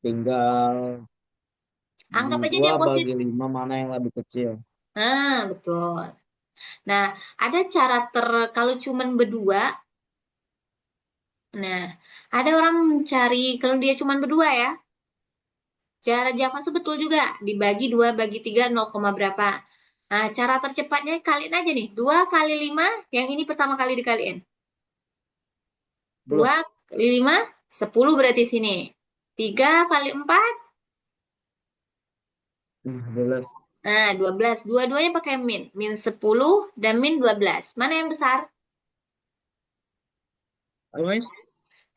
Tinggal Anggap aja 2 dia bagi positif. 5 mana yang lebih kecil. Nah, betul. Nah, ada cara kalau cuman berdua. Nah, ada orang mencari, kalau dia cuman berdua ya, cara Java itu betul juga. Dibagi 2 bagi 3 0, berapa. Nah, cara tercepatnya kaliin aja nih. 2 kali 5, yang ini pertama kali dikaliin. 2 Belum. kali 5, 10 berarti sini. 3 kali 4, 12. nah 12. Dua-duanya pakai min. Min 10 dan min 12. Mana yang besar? Apa, Miss?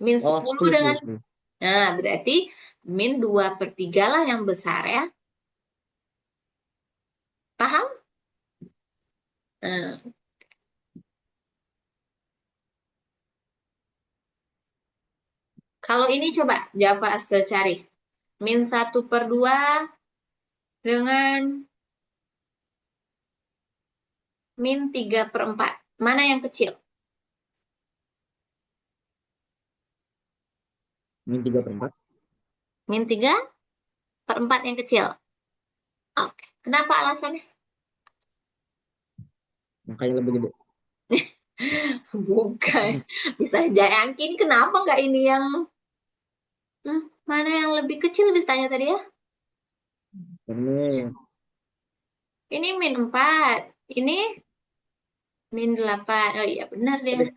Min Oh, 10 10, 10, dengan, 10. nah berarti min 2/3 lah yang besar ya. Paham? Nah, Kalau ini coba Java secari. -1/2 dengan -3/4. Mana yang kecil? Min 3/4. -3/4 yang kecil. Oke. Kenapa alasannya? Makanya lebih gede. Bukan. Bisa yakin kenapa nggak ini yang mana yang lebih kecil bisa tanya tadi ya? Ini Ini -4. Ini -8. Oh iya benar deh.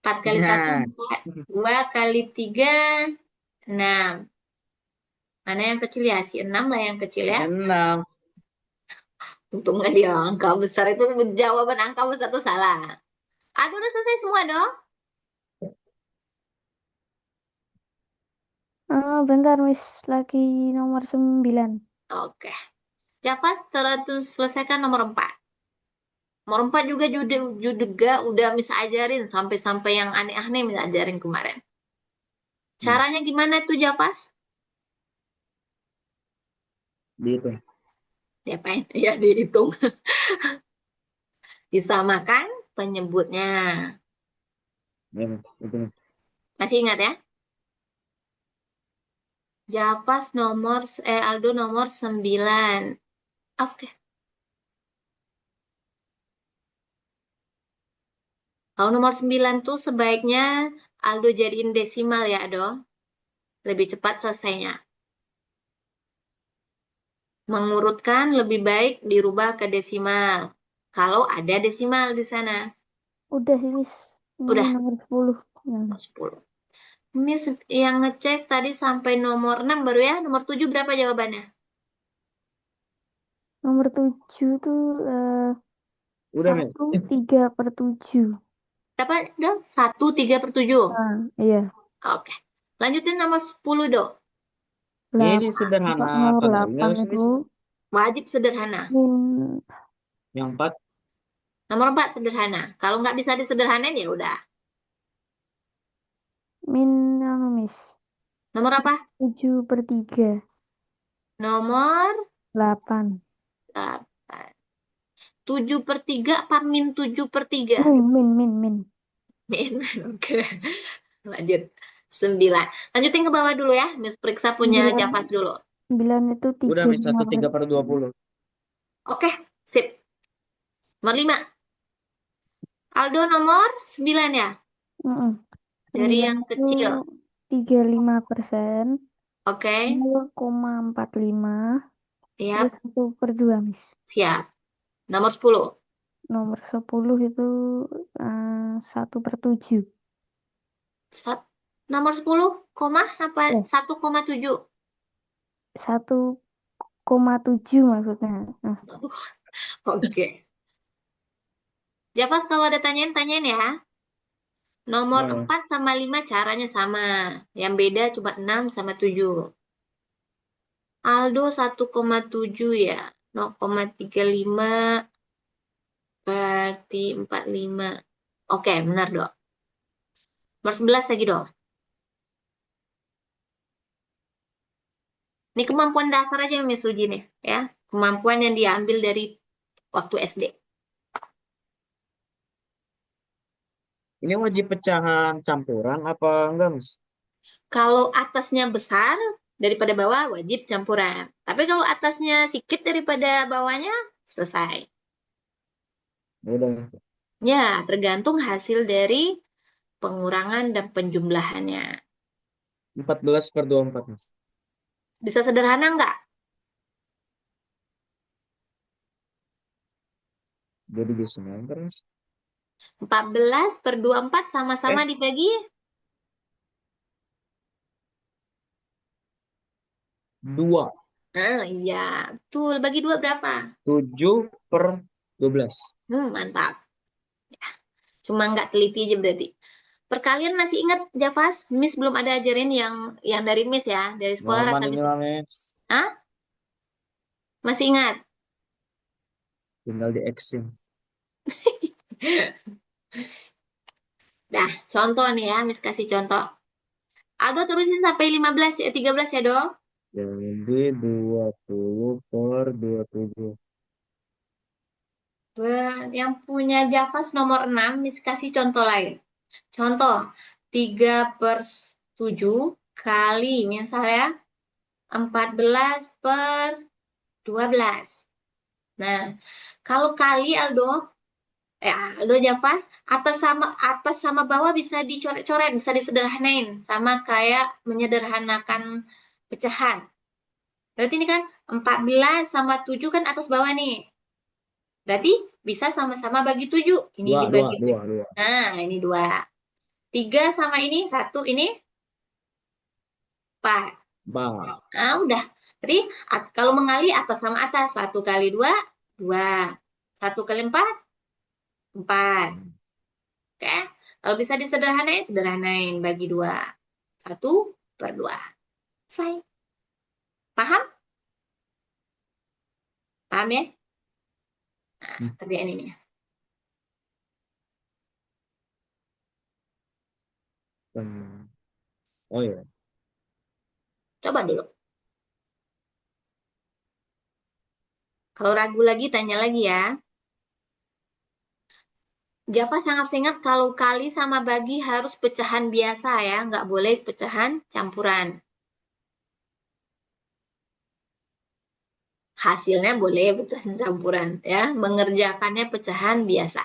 4 kali 1 nah 4. 2 kali 3 6. Mana yang kecil ya? Si 6 lah yang kecil ya. 6. Untung nggak dia angka besar itu jawaban angka besar tuh salah. Aduh udah selesai semua dong. Bentar, Miss. Lagi nomor 9. Oke. Java terus selesaikan nomor 4. Nomor 4 juga juga udah bisa ajarin sampai-sampai yang aneh-aneh bisa ajarin kemarin. Hmm, Caranya gimana tuh Javas? dihitung. Diapain? Ya dihitung. Disamakan penyebutnya. Ya, itu. Masih ingat ya? Javas Aldo nomor 9. Oke. Kalau nomor 9 tuh sebaiknya Aldo jadiin desimal ya, Ado. Lebih cepat selesainya. Mengurutkan lebih baik dirubah ke desimal. Kalau ada desimal di sana. Udah sih, Miss. Ini Udah, nomor 10. Ya. 10. Ini yang ngecek tadi sampai nomor 6 baru ya. Nomor 7 berapa jawabannya? Nomor 7 tuh Udah, men. 1/3/7. Berapa dong? 1/3/7. Iya. Oke. Lanjutin nomor 10 dong. Ini 8. Pak, nomor sederhana kali nggak 8 Miss? itu Miss? Wajib sederhana. min Yang 4 Nomor 4 sederhana. Kalau nggak bisa disederhanain ya udah. min anu, Miss. Nomor apa? 7/3. Nomor 8. 8. 7/3 apa -7/3? Min. Min. Oke. Lanjut. 9. Lanjutin ke bawah dulu ya. Miss periksa punya 9, Javas dulu. 9 itu udah Miss, 1/3/20. Oke. Sip. Nomor 5. Aldo nomor 9 ya. Mm-mm. Dari 9 yang itu kecil. 35%. Oke. 0,45. Terus Siap. 1/2, Miss. Siap. Nomor 10. Nomor 10 itu 1/7. Sat, nomor 10, koma apa? Eh, 1,7. 1,7 maksudnya. Nah, Oke. Javas kalau ada tanyain ya. Nomor Nah, 4 sama 5 caranya sama. Yang beda cuma 6 sama 7. Aldo 1,7 ya. 0,35 berarti 45. Oke, benar dong. Nomor 11 lagi dong. Ini kemampuan dasar aja yang Miss Uji nih. Ya. Kemampuan yang diambil dari waktu SD. ini wajib pecahan campuran apa enggak, Miss? Kalau atasnya besar daripada bawah wajib campuran. Tapi kalau atasnya sedikit daripada bawahnya selesai. Ya udah, Ya, tergantung hasil dari pengurangan dan penjumlahannya. 14/24, Mas. Bisa sederhana nggak? Jadi bisa nganter, Mas. 14/24 sama-sama Eh, dibagi. 2. Nah, iya, betul. Bagi dua berapa? 7/12. Mantap. Cuma nggak teliti aja berarti. Perkalian masih ingat Javas? Miss belum ada ajarin yang dari Miss ya, dari sekolah Normal rasa ini Miss. lah, Miss. Hah? Masih ingat? Tinggal di Xing. Dah, contoh nih ya, Miss kasih contoh. Aldo terusin sampai 15 ya, 13 ya, Do. Jadi 20 per 27. Yang punya Javas nomor 6, Miss kasih contoh lain. Contoh, 3 per 7 kali misalnya 14 per 12. Nah, kalau kali Aldo Javas, atas sama bawah bisa dicoret-coret, bisa disederhanain. Sama kayak menyederhanakan pecahan. Berarti ini kan 14 sama 7 kan atas bawah nih. Berarti bisa sama-sama bagi 7. Ini Dua, dua, dibagi dua, 7. dua. Nah, ini 2. 3 sama ini, 1 ini 4. Empat. Nah, udah. Berarti kalau mengali atas sama atas. 1 kali 2, 2. 1 kali 4, 4. Oke. Kalau bisa disederhanain, sederhanain. Bagi 2. 1/2. Selesai. Paham? Paham ya? Nah, Hmm. kerjaan ini. Oh ya. Coba dulu. Kalau ragu lagi, tanya lagi ya. Java sangat ingat kalau kali sama bagi harus pecahan biasa ya, nggak boleh pecahan campuran. Hasilnya boleh pecahan campuran ya, mengerjakannya pecahan biasa.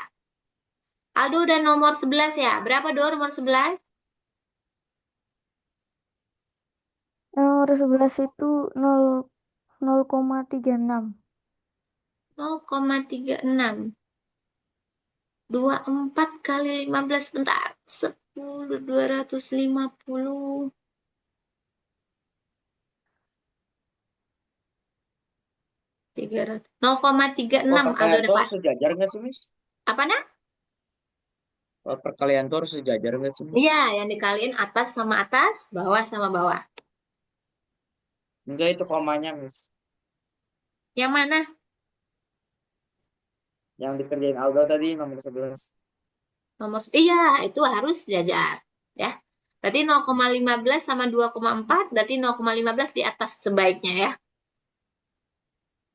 Aldo udah nomor 11 ya. Berapa Do nomor 11? Nomor 11 itu 0,36. 0,36. 24 kali 15 bentar. 10, 250. 300. 0,36 Kalau Aldo perkalian tuh dapat. harus sejajar nggak sih, Miss? Apa nah? Kalau perkalian tuh harus sejajar nggak sih, Miss? Iya, yang dikaliin atas sama atas, bawah sama bawah. Enggak, itu komanya, Miss. Yang mana? Yang dikerjain Aldo tadi nomor 11. Iya, itu harus jajar. Ya. Berarti 0,15 sama 2,4, berarti 0,15 di atas sebaiknya ya.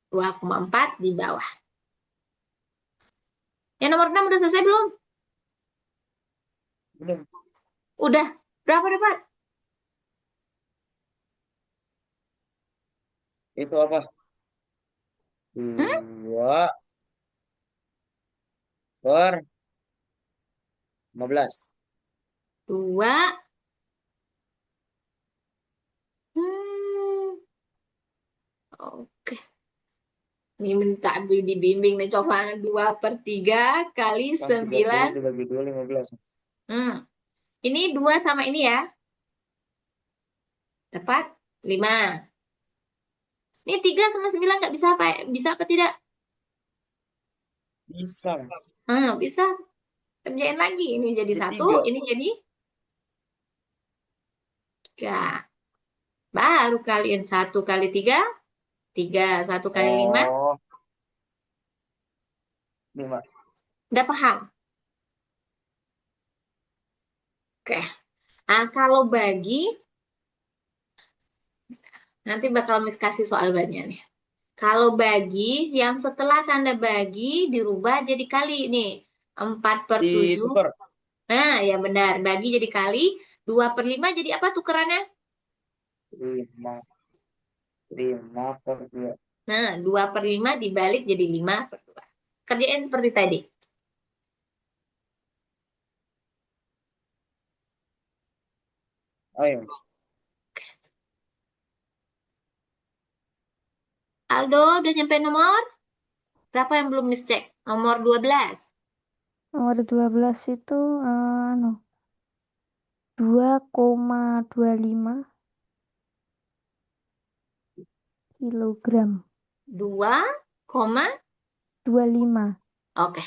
2,4 di bawah. Yang nomor 6 udah selesai belum? Belum. Udah. Berapa dapat? Itu apa? Hmm? 2 per 15. 2. Hmm. Oke. Ini minta dibimbing nih. Coba 2/3 kali Kan 30 9. dibagi 2, 15. Hmm. Ini 2 sama ini ya. Dapat 5. Ini 3 sama 9 nggak bisa apa? Bisa apa tidak? Bisa, Mas. Bisa. Kerjain lagi. Ini jadi Di 1, 3. ini jadi 3. Baru kaliin 1 kali 3, 3. 1 kali 5. Oh, 5. Udah paham? Oke. Nah, kalau bagi, nanti bakal Miss kasih soal banyak nih. Kalau bagi, yang setelah tanda bagi dirubah jadi kali nih. 4/7. Ditukar. Nah, ya benar. Bagi jadi kali. 2/5 jadi apa tukerannya? 5. 5 per 2. Nah, 2/5 dibalik jadi 5/2. Kerjain seperti tadi. Ayo. Aldo, udah nyampe nomor? Berapa yang belum Miss cek? Nomor 12. Nomor 12 itu anu 2,25 kilogram. 2, 25. oke.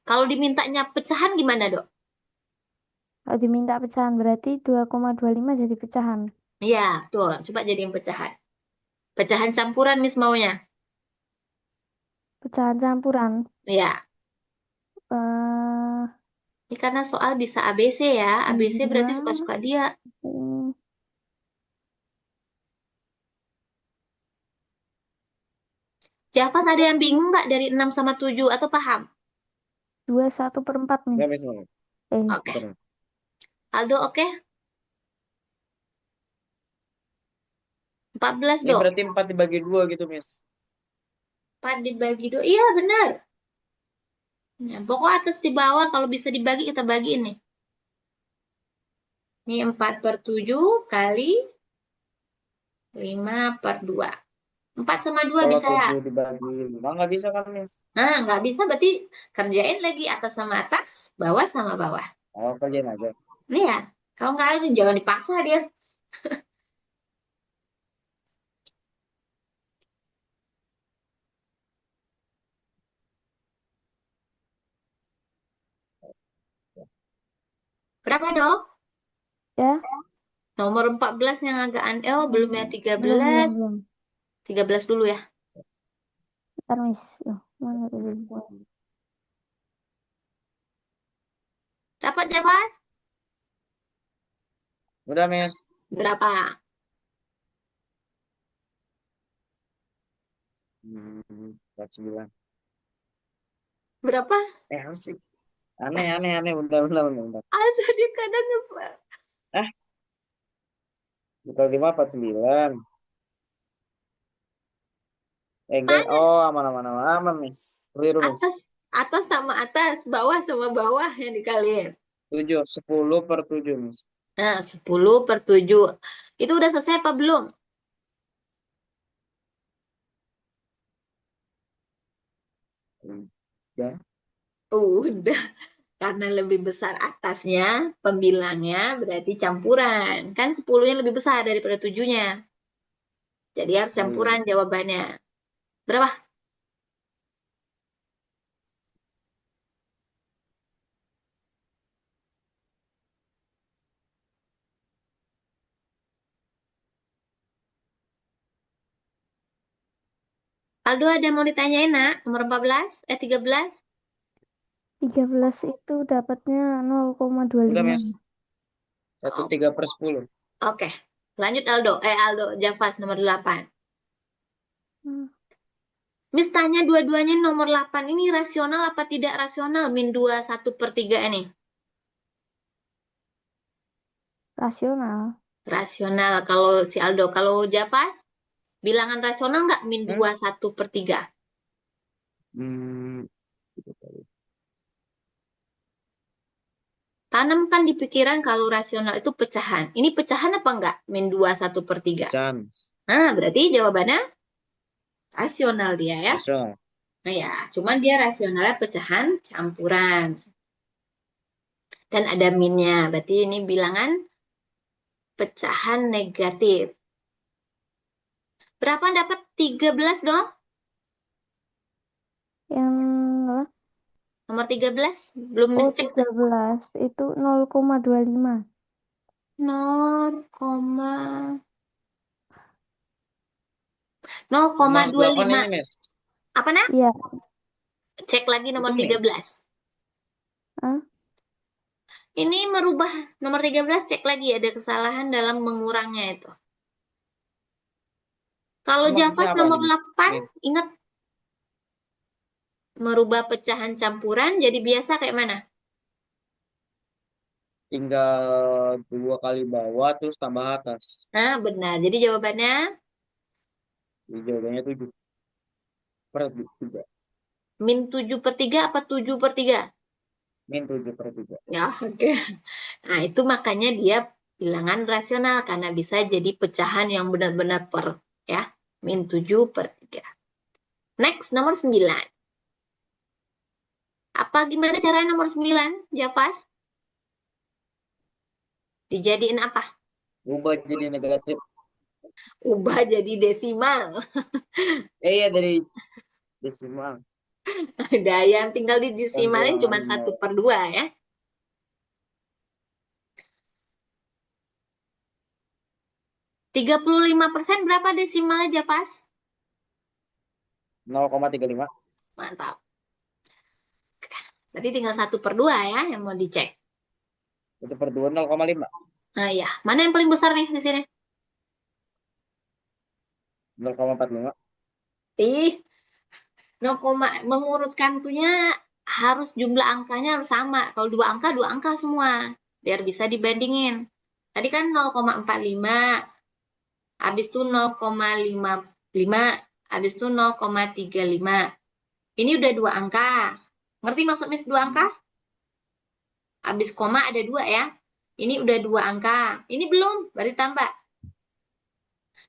Kalau dimintanya pecahan gimana, Dok? Kalau diminta pecahan berarti 2,25 jadi pecahan. Iya, betul. Coba jadiin pecahan. Pecahan campuran Miss maunya. Pecahan campuran. Iya. eh Ini karena soal bisa ABC ya. ABC berarti Iya. suka-suka dia. Hmm, Jafas ada yang bingung nggak dari 6 sama 7 atau paham? 2/1/4 nih. Enggak, Miss. Enggak. Oke. Bentar. Aldo oke? 14 Ini dong. berarti 4 dibagi 2 gitu, Miss. 4 dibagi 2. Iya benar. Nah, pokok atas di bawah kalau bisa dibagi kita bagi ini. Ini 4/7 kali 5/2. 4 sama 2 Kalau bisa ya? 7 dibagi 5 nggak bisa kan, Miss? Nah, nggak bisa berarti kerjain lagi atas sama atas, bawah sama bawah. Oh, kerjain aja. Nih ya, kalau nggak jangan dipaksa dia. Berapa dong? Ya. Nomor 14 yang agak aneh. Oh, belum ya Hmm, belum, 13. belum, belum. 13 dulu ya. Ntar, Miss. Loh, mana tadi buat? Dapat ya, Mas? Udah, Miss. Berapa? 49. Berapa? Asik. Aneh, aneh, aneh. Udah, udah, udah, udah. Dia kadang ngesel. Eh, bukan 5, 49. Enggak. Mana? Oh, aman, aman, aman, aman, Miss. Keliru, Miss. Atas, atas sama atas, bawah sama bawah yang dikaliin. 7, 10 per 7, Miss. Nah, 10/7. Itu udah selesai apa belum? Ya, Udah. Karena lebih besar atasnya, pembilangnya berarti campuran. Kan 10-nya lebih besar daripada 7-nya. Jadi harus oh iya. campuran jawabannya. Berapa? Aldo ada mau ditanyain, nak? Nomor 14? 13? 13 itu dapatnya Udah, 0,25. Miss. Satu Oh, tiga per 10. oke. Lanjut Aldo. Aldo, Javas nomor 8. Hmm, Miss tanya dua-duanya nomor 8 ini rasional apa tidak rasional? Min 2 1/3 ini. rasional. Rasional kalau si Aldo. Kalau Javas, bilangan rasional nggak min Hmm? 2 1/3? Hmm, gitu kali. Tanamkan di pikiran kalau rasional itu pecahan. Ini pecahan apa enggak? Min 2 1/3. Pecahan, Miss. Nah, berarti jawabannya rasional dia ya. Rasional. Nah ya, cuman dia rasionalnya pecahan campuran. Dan ada minnya. Berarti ini bilangan pecahan negatif. Berapa dapat 13 dong? Yang apa? Nomor 13 belum Oh, miscek tuh. 13 itu 0,25. Nomor 8 0,25. ini, Miss. Apa nak? Iya. Cek lagi nomor Itu min. 13. Ah, Ini merubah nomor 13, cek lagi ada kesalahan dalam mengurangnya itu. Kalau Ini maksudnya Javas apa nomor nih? 8, Min. ingat merubah pecahan campuran jadi biasa kayak mana? Tinggal 2 kali bawah, terus tambah atas. Nah, benar. Jadi jawabannya Jadi jawabannya 7 per 3. min 7/3 apa 7/3? Min 7 per 3. Ya, oke. Nah, itu makanya dia bilangan rasional karena bisa jadi pecahan yang benar-benar per ya. Min 7/3. Next, nomor 9. Apa gimana caranya nomor 9, Javas? Dijadiin apa? Ubah jadi negatif. Ubah jadi desimal. Iya, dari desimal. Ada yang tinggal di Kan desimalin bilangan cuma satu nol. per 2 ya. 35% berapa desimalnya, Javas? 0,35. Mantap. Berarti tinggal 1/2 ya yang mau dicek. 1/2 0,5. Nah, ya. Mana yang paling besar nih di sini? 0,45. Ih, mengurutkan tuhnya harus jumlah angkanya harus sama. Kalau dua angka semua. Biar bisa dibandingin. Tadi kan 0,45, habis itu 0,55, habis itu 0,35. Ini udah dua angka. Ngerti maksud Miss dua angka? Habis koma ada dua ya. Ini udah dua angka. Ini belum, berarti tambah.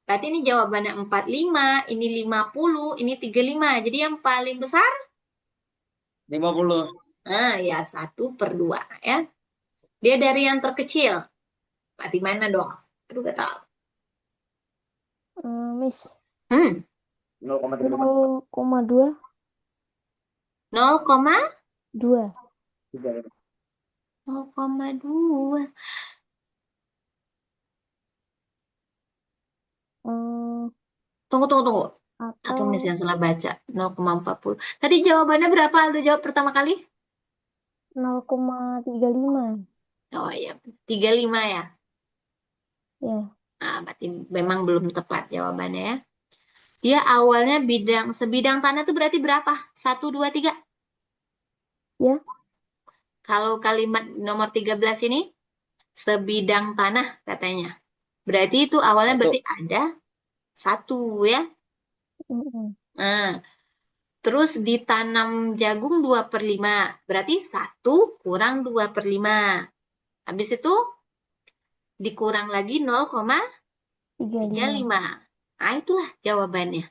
Berarti ini jawabannya 45, ini 50, ini 35. Jadi yang paling besar, 50. nah ya 1/2 ya. Dia dari yang terkecil. Berarti mana dong? Aduh, gak tahu. Miss, Hmm, 0,35. 0,2. 0,2. 35. Hmm, Tunggu, tunggu, tunggu. Atau atau Miss yang salah baca. 0,40. Tadi jawabannya berapa? Udah jawab pertama kali? 0,35. Oh iya, 35 ya. Ya, Nah, berarti memang belum tepat jawabannya ya. Dia awalnya sebidang tanah itu berarti berapa? Satu, dua, tiga. ya. Kalau kalimat nomor 13 ini, sebidang tanah katanya. Berarti itu awalnya berarti Satu. ada satu ya. Mm-mm. Nah, terus ditanam jagung 2/5. Berarti satu kurang 2/5. Habis itu dikurang lagi nol koma tiga tiga lima. lima. Nah, itulah jawabannya.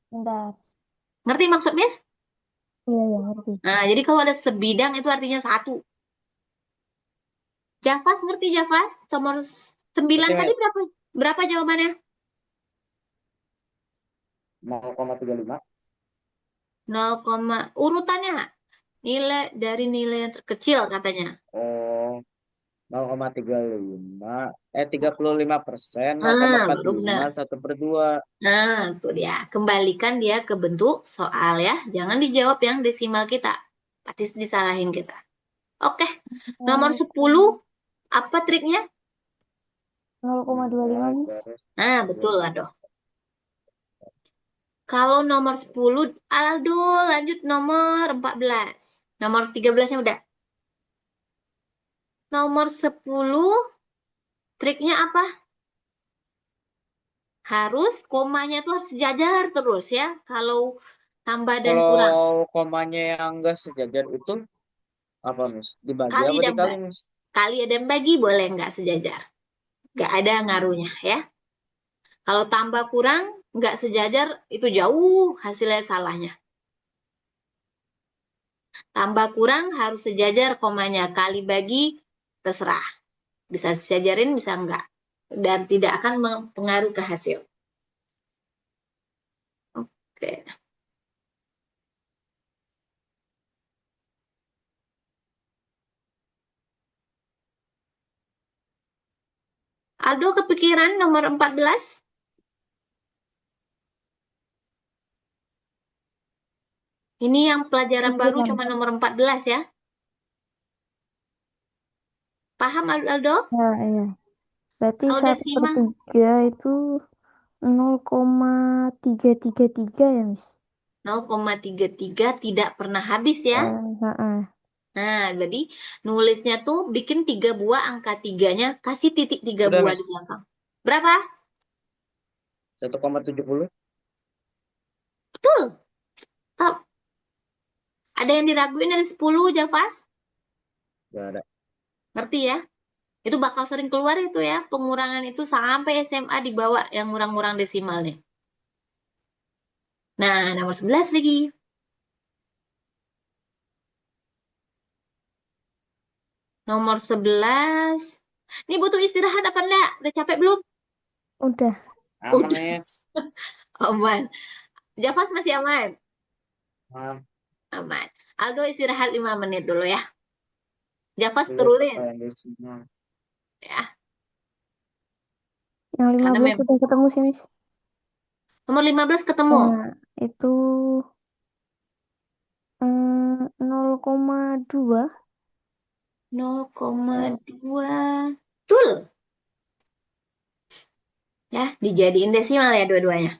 Bentar. Ngerti maksud Miss? Iya, ya, ngerti. Nah, jadi kalau ada sebidang itu artinya satu. Javas ngerti Javas? Nomor 9 Berarti tadi berapa? Berapa jawabannya? 0,35. 0, urutannya nilai dari nilai yang terkecil katanya. Oh, 0,35. 35%, Baru 0,45, benar. 1/2. Nah, itu dia. Kembalikan dia ke bentuk soal ya. Jangan dijawab yang desimal kita. Pasti disalahin kita. Oke, nomor Hmm, 10 apa triknya? 0,25, 2 Miss. garis Nah, betul lah 25. dong. Kalau nomor 10, Aldo lanjut nomor 14. Nomor 13-nya udah. Nomor 10 triknya apa? Harus komanya tuh harus sejajar terus ya. Kalau tambah dan kurang. Kalau komanya yang enggak sejajar itu apa, Miss? Dibagi Kali apa dan dikali, Miss? kali dan bagi boleh nggak sejajar. Nggak ada ngaruhnya ya. Kalau tambah kurang nggak sejajar itu jauh hasilnya salahnya. Tambah kurang harus sejajar komanya. Kali bagi terserah. Bisa sejajarin bisa enggak. Dan tidak akan mempengaruhi ke hasil. Oke. Aldo kepikiran nomor 14? Ini yang pelajaran baru Pikiran. cuma nomor 14 ya. Paham Aldo? Ya, iya. Berarti Kalau satu per desimal tiga itu 0,333 ya, Miss? 0,33 tidak pernah habis ya. Heeh. Nah, jadi nulisnya tuh bikin 3 buah angka tiganya, kasih titik tiga Udah, buah di Miss. belakang. Berapa? 1,70. Betul. Top. Ada yang diraguin dari 10, Javas? Gak ada. Ngerti ya? Itu bakal sering keluar itu ya, pengurangan itu sampai SMA dibawa yang ngurang-ngurang desimalnya. Nah, nomor 11 lagi. Nomor 11. Ini butuh istirahat apa enggak? Udah capek belum? Udah. Aman, Udah, Miss. aman. Javas masih aman? Nah, Aman. Aldo istirahat 5 menit dulu ya. Javas sulit apa turunin yang desinya. ya. Yang lima Karena belas memang udah ketemu sih, Miss. nomor 15 ketemu. Nah, itu 0,2. 0,2. Betul. Ya, dijadiin desimal ya dua-duanya.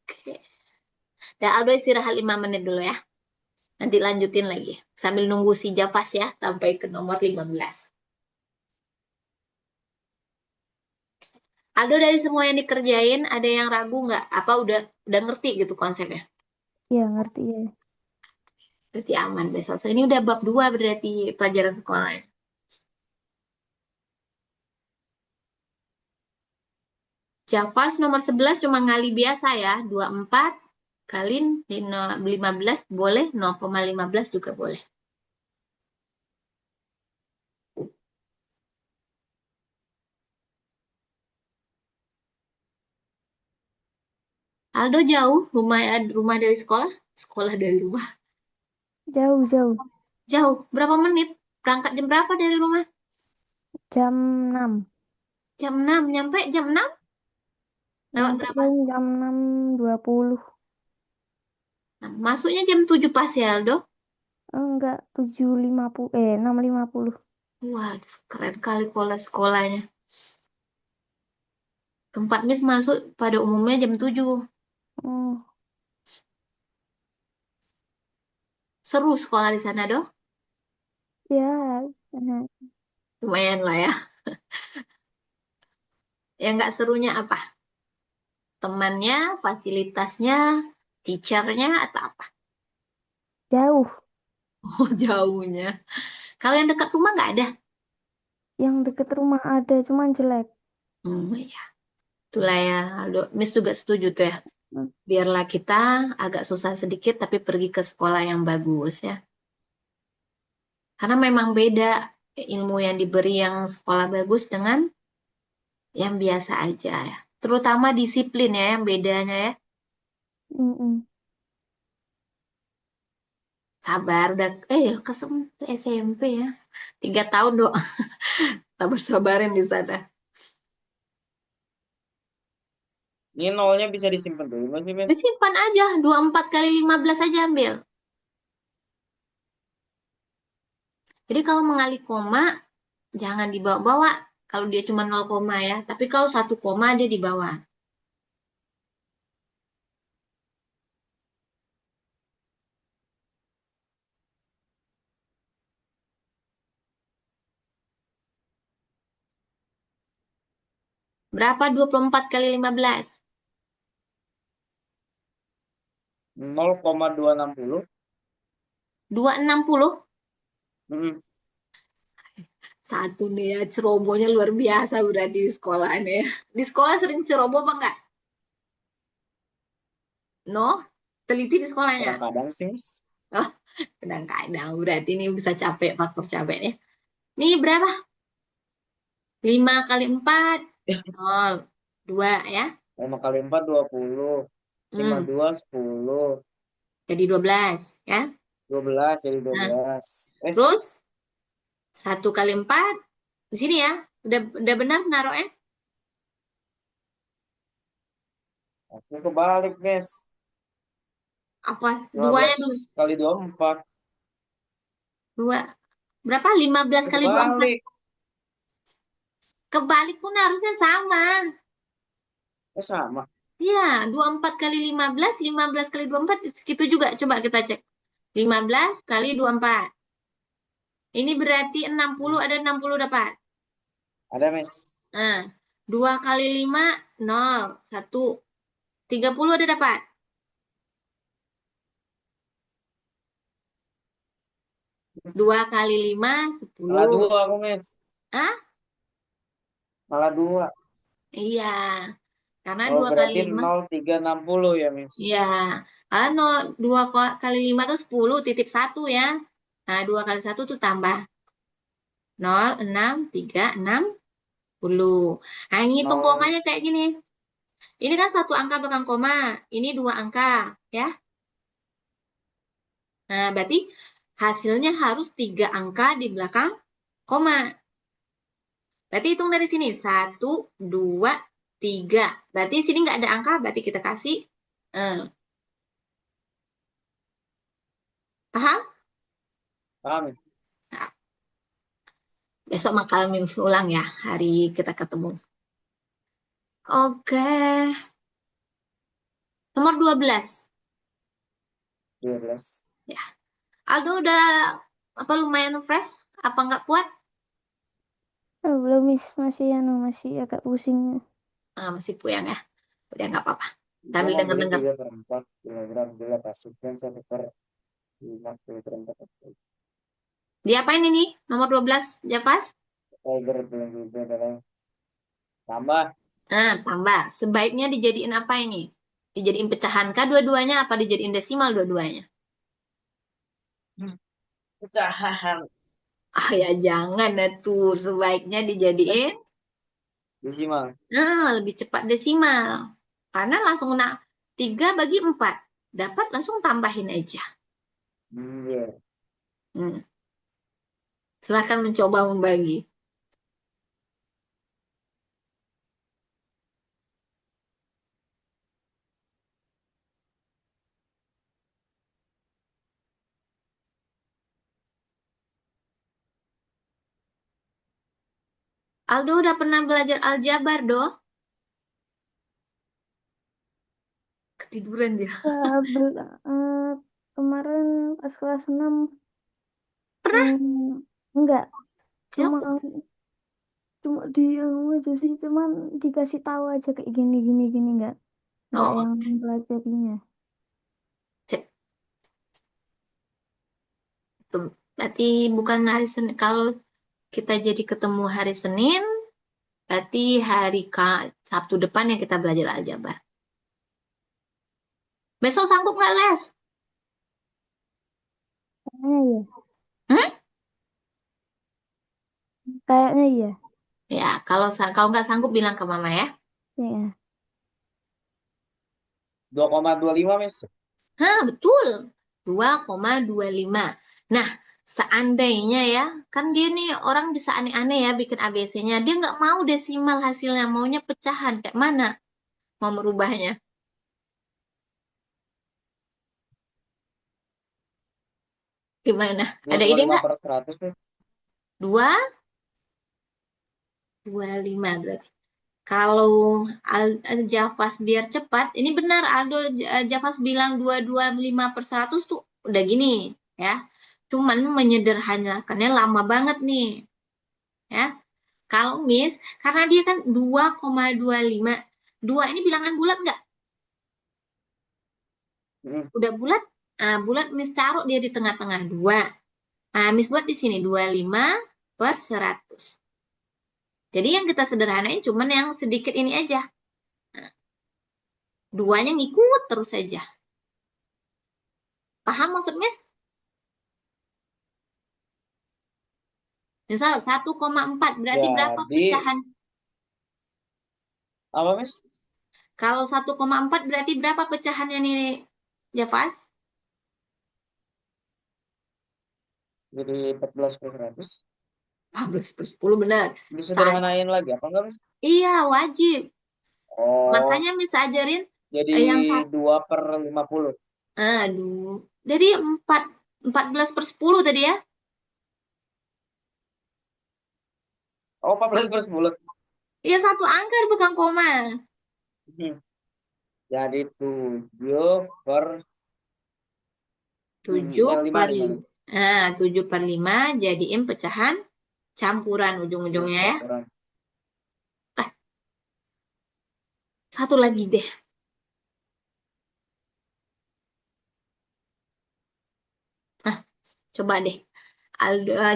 Oke. Dan Aldo istirahat 5 menit dulu ya. Nanti lanjutin lagi. Sambil nunggu si Javas ya, sampai ke nomor 15. Aldo dari semua yang dikerjain, ada yang ragu nggak? Apa udah ngerti gitu konsepnya? Ya, ngerti ya. Berarti aman besok. So, ini udah bab 2 berarti pelajaran sekolahnya. Javas nomor 11 cuma ngali biasa ya. 24 kali 15 boleh, 0,15 juga boleh. Aldo jauh rumah dari sekolah? Sekolah dari rumah. Jauh, jauh. Jauh. Berapa menit? Berangkat jam berapa dari rumah? Jam 6. Jam 6. Nyampe jam 6? Lewat Nyampe berapa? paling jam 6.20. Nah, masuknya jam 7 pas ya Aldo? Enggak, 7.50. 6.50. Waduh, keren kali pola sekolahnya. Tempat Miss masuk pada umumnya jam 7. Oh, Seru sekolah di sana, Doh? ya. Nah, Lumayan lah ya. Yang nggak serunya apa? Temannya, fasilitasnya, teachernya, atau apa? jauh. Oh, jauhnya. Kalau yang dekat rumah nggak ada? Yang deket rumah ada, cuman jelek. Ya. Itulah ya, Aldo. Miss juga setuju tuh ya. Hmm, Biarlah kita agak susah sedikit, tapi pergi ke sekolah yang bagus ya. Karena memang beda ilmu yang diberi yang sekolah bagus dengan yang biasa aja ya. Terutama disiplin ya yang bedanya ya. mm-mm. Sabar udah ke SMP ya. 3 tahun doang. Sabar-sabarin di sana. Ini nolnya bisa disimpan dulu nggak sih, Miss? Disimpan aja 24 kali 15 aja ambil. Jadi kalau mengali koma jangan dibawa-bawa kalau dia cuma 0 koma ya. Tapi kalau 1 koma dia dibawa. Berapa 24 kali 15? 0,260. 260. Mm-mm. Satu nih ya, cerobohnya luar biasa berarti di sekolahannya ya. Di sekolah sering ceroboh apa enggak? No? Teliti di sekolahnya? Kadang-kadang sih, Miss. Oh, kadang-kadang. Berarti ini bisa capek, faktor capeknya. Nih berapa? 5 kali 4? 0. 2 ya. 5 kali 4 20. Hmm, 2 10. jadi 12 ya. 12 jadi Nah, 12. terus 1 kali 4 di sini ya. Udah benar naruhnya? Aku kebalik, Miss. Apa? Duanya 15 dulu. kali 24. 2. Berapa? 15 Aku kali 24. kebalik. Kebalik pun harusnya sama. Sama. Iya, 24 kali 15, 15 kali 24, itu juga. Coba kita cek. 15 kali 24. Ini berarti 60, ada 60 dapat. Ada, Miss. Nah, 2 kali 5, 0, 1. 30 ada dapat. Dua kali 5, Malah 10. 2 aku, Miss. Hah? Malah 2. Iya, karena Oh, 2 kali berarti 5. 0,360 ya, Miss. Iya, kalau 2 kali 5 itu 10, titip 1 ya. Nah, 2 kali 1 itu tambah 0, 6, 3, 6, 10. Nah, ini hitung 0. komanya kayak gini. Ini kan 1 angka belakang koma. Ini 2 angka, ya. Nah, berarti hasilnya harus 3 angka di belakang koma. Berarti hitung dari sini. 1, 2, 3. Berarti sini nggak ada angka, berarti kita kasih. eh, Paham? Paham? Nah, besok maka ulang ya, hari kita ketemu. Oke, nomor 12. 12. Ya, Aldo udah apa lumayan fresh? Apa nggak kuat? Oh, belum Miss, masih anu masih agak pusing. Masih puyeng ya. Udah nggak apa-apa. Gue Sambil mau beli denger-denger. 3/4 kilogram gula pasir dan 1/5 kilogram tepung. Diapain ini? Nomor 12, Javas? Tiger bilang juga adalah tambah. Tambah. Sebaiknya dijadiin apa ini? Dijadiin pecahan kah dua-duanya? Apa dijadiin desimal dua-duanya? Pecahan. Ya jangan tuh. Sebaiknya dijadiin Desimal. lebih cepat desimal. Karena langsung 3 bagi 4. Dapat langsung tambahin aja. Iya. Hmm. Silahkan mencoba membagi. Aldo udah pernah belajar aljabar, doh? Ketiduran dia. Ya, kemarin pas kelas 6 enggak, Ya, cuma cuma di anu aja sih, cuman dikasih tahu aja kayak gini gini gini enggak oh, yang pelajarinya. sip. Tuh. Berarti bukan hari Senin. Kalau kita jadi ketemu hari Senin, berarti hari Sabtu depan yang kita belajar aljabar. Besok sanggup nggak les? Kayaknya iya, Hmm? kayaknya iya. Ya, kalau nggak sanggup bilang ke mama ya. Ya. 2,25 Miss. Hah, betul. 2,25. Nah, seandainya ya, kan dia nih orang bisa aneh-aneh ya bikin ABC-nya. Dia nggak mau desimal hasilnya, maunya pecahan. Kayak mana mau merubahnya? Gimana? dua Ada koma ide lima nggak? per 100 tuh. 2,25 berarti. Kalau Javas biar cepat, ini benar Aldo Javas bilang 225/100 tuh udah gini ya. Cuman menyederhanakannya lama banget nih ya. Kalau Miss, karena dia kan 2,25. Dua ini bilangan bulat nggak? Hmm. Udah bulat? Bulat Miss taruh dia di tengah-tengah 2. Miss buat di sini 25/100. Jadi yang kita sederhanain cuman yang sedikit ini aja. Nah, duanya ngikut terus saja. Paham maksud Miss? Misal 1,4 berarti berapa Jadi pecahan? apa Miss? Kalau 1,4 berarti berapa pecahannya nih, Javas? Jadi 14/100. 14/10 benar. Disederhanain lagi apa enggak Miss? Iya, wajib. Oh, Makanya Miss ajarin jadi yang satu. 2/50. Aduh. Jadi 14/10 tadi ya? Oh, 14/10. Iya, satu angka bukan koma. Hmm. Jadi 7 lima per gimana? 5. 7/5 jadiin pecahan campuran Iya, ujung-ujungnya ya. campuran. Eh, satu lagi deh. Nah, coba deh.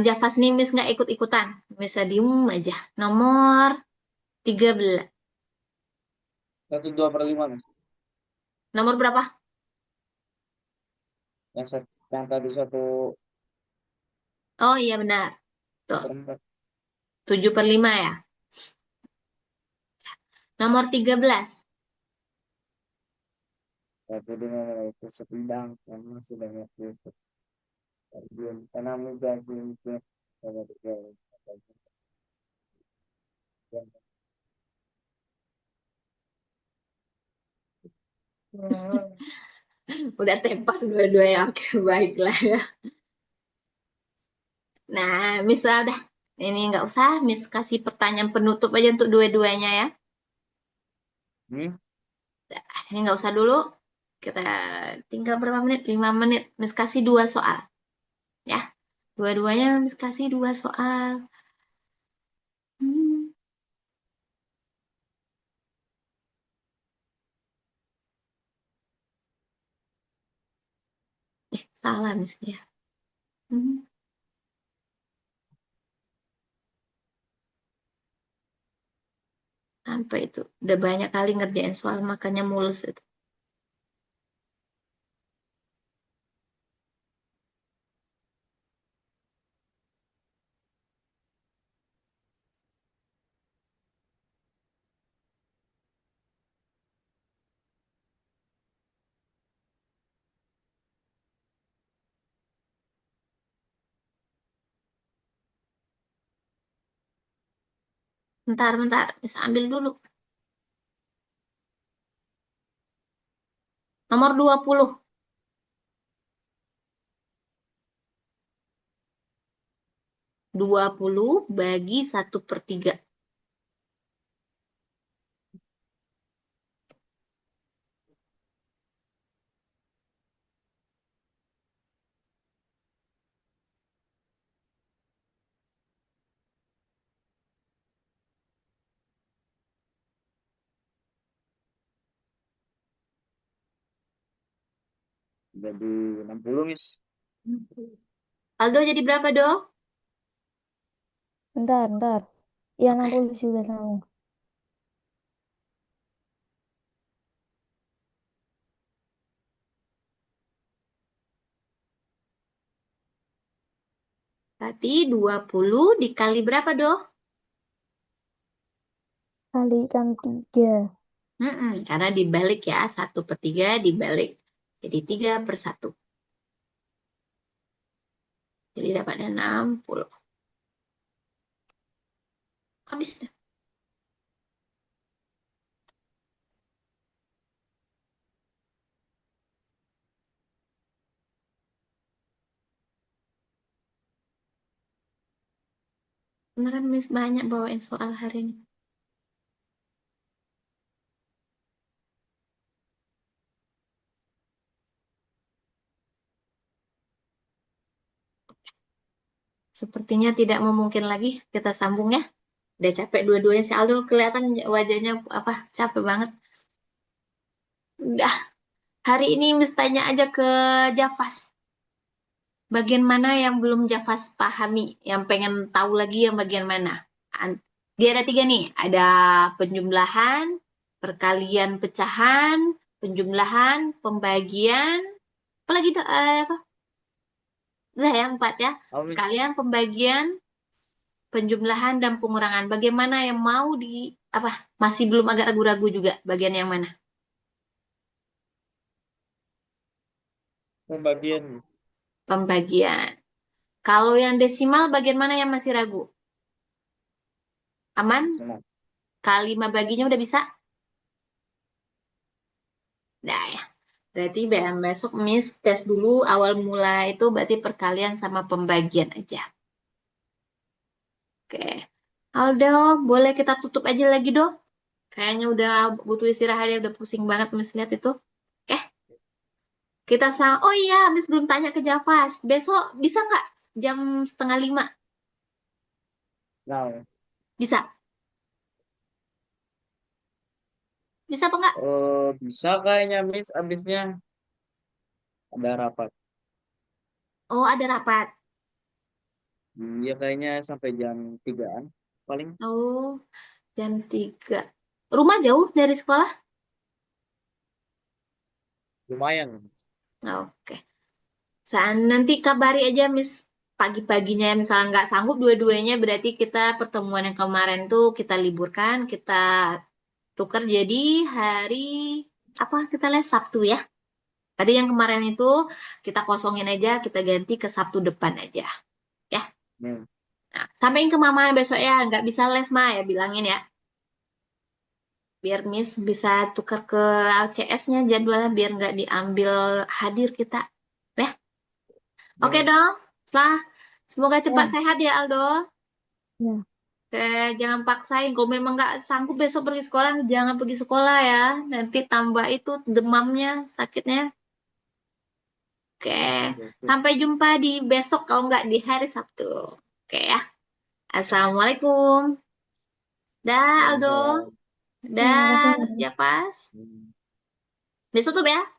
Javas nih Miss nggak ikut-ikutan. Miss diem aja. Nomor 13. 1/2/5 Miss. Nomor berapa? Yang tadi satu Oh iya benar. Tuh, per 4. 7/5 ya. Nomor 13. Tapi dengan itu sepindang karena sudah itu. Belum karena mudah belum itu. Kalau berjalan. Udah tembak dua-duanya. Oke, baiklah ya. Nah, misal dah. Ini nggak usah, Miss kasih pertanyaan penutup aja untuk dua-duanya ya. Hmm? Ini nggak usah dulu. Kita tinggal berapa menit? 5 menit. Miss kasih dua soal. Ya, dua-duanya Miss kasih dua soal. Hmm. Salah Miss ya. Hmm. Sampai itu. Udah banyak kali ngerjain soal, makanya mulus itu. Bentar, Miss ambil dulu. Nomor 20. 20 bagi 1/3. Jadi 60, Miss. Aldo jadi berapa, Do? Bentar, bentar. Ya Oke. 60 juga sama. Berarti 20 dikali berapa, Do? Kalikan 3. Karena dibalik ya, 1/3 dibalik. Jadi 3/1. Jadi dapatnya 60. Habis. Beneran Miss banyak bawain soal hari ini. Sepertinya tidak memungkin lagi kita sambung ya. Udah capek dua-duanya si Aldo kelihatan wajahnya apa capek banget. Udah hari ini Miss tanya aja ke Javas. Bagian mana yang belum Javas pahami? Yang pengen tahu lagi yang bagian mana? Dia ada tiga nih. Ada penjumlahan, perkalian pecahan, penjumlahan, pembagian. Apalagi apa? Udah ya empat ya. Oh, Miss. Perkalian, pembagian, penjumlahan, dan pengurangan. Bagaimana yang mau di apa? Masih belum agak ragu-ragu juga bagian yang mana? Pembagian. Pembagian. Kalau yang desimal bagian mana yang masih ragu? Aman? Senang. Kali 5 baginya udah bisa? Nah ya. Berarti besok Miss tes dulu awal mula itu berarti perkalian sama pembagian aja. Oke. Aldo, boleh kita tutup aja lagi dong? Kayaknya udah butuh istirahat ya, udah pusing banget Miss lihat itu. Oke, kita sama. Oh iya, Miss belum tanya ke Javas. Besok bisa nggak jam 4:30? Nah, Bisa? Bisa apa nggak? bisa kayaknya, Miss. Abisnya ada rapat. Oh, ada rapat. Ya kayaknya sampai jam 3-an paling. Oh, jam 3. Rumah jauh dari sekolah? Lumayan. Oke. Nanti kabari aja Miss pagi-paginya misalnya nggak sanggup dua-duanya berarti kita pertemuan yang kemarin tuh kita liburkan, kita tukar jadi hari apa kita lihat Sabtu ya. Tadi yang kemarin itu kita kosongin aja, kita ganti ke Sabtu depan aja. Ya. Hmm. Nah, sampaikan ke mama besok ya, nggak bisa les mah ya bilangin ya. biar Miss bisa tukar ke LCS-nya jadwalnya biar nggak diambil hadir kita. Ya, oke Ya, dong. Setelah semoga cepat Ya, sehat ya Aldo. ya. Oke, jangan paksain. Kalau memang nggak sanggup besok pergi sekolah, jangan pergi sekolah ya. Nanti tambah itu demamnya, sakitnya. Oke, oke. sampai jumpa di besok kalau nggak di hari Sabtu. Oke ya. Assalamualaikum. Dah Ya Aldo. udah. Ya, makasih Dah ya. Japas. Besok tuh ya.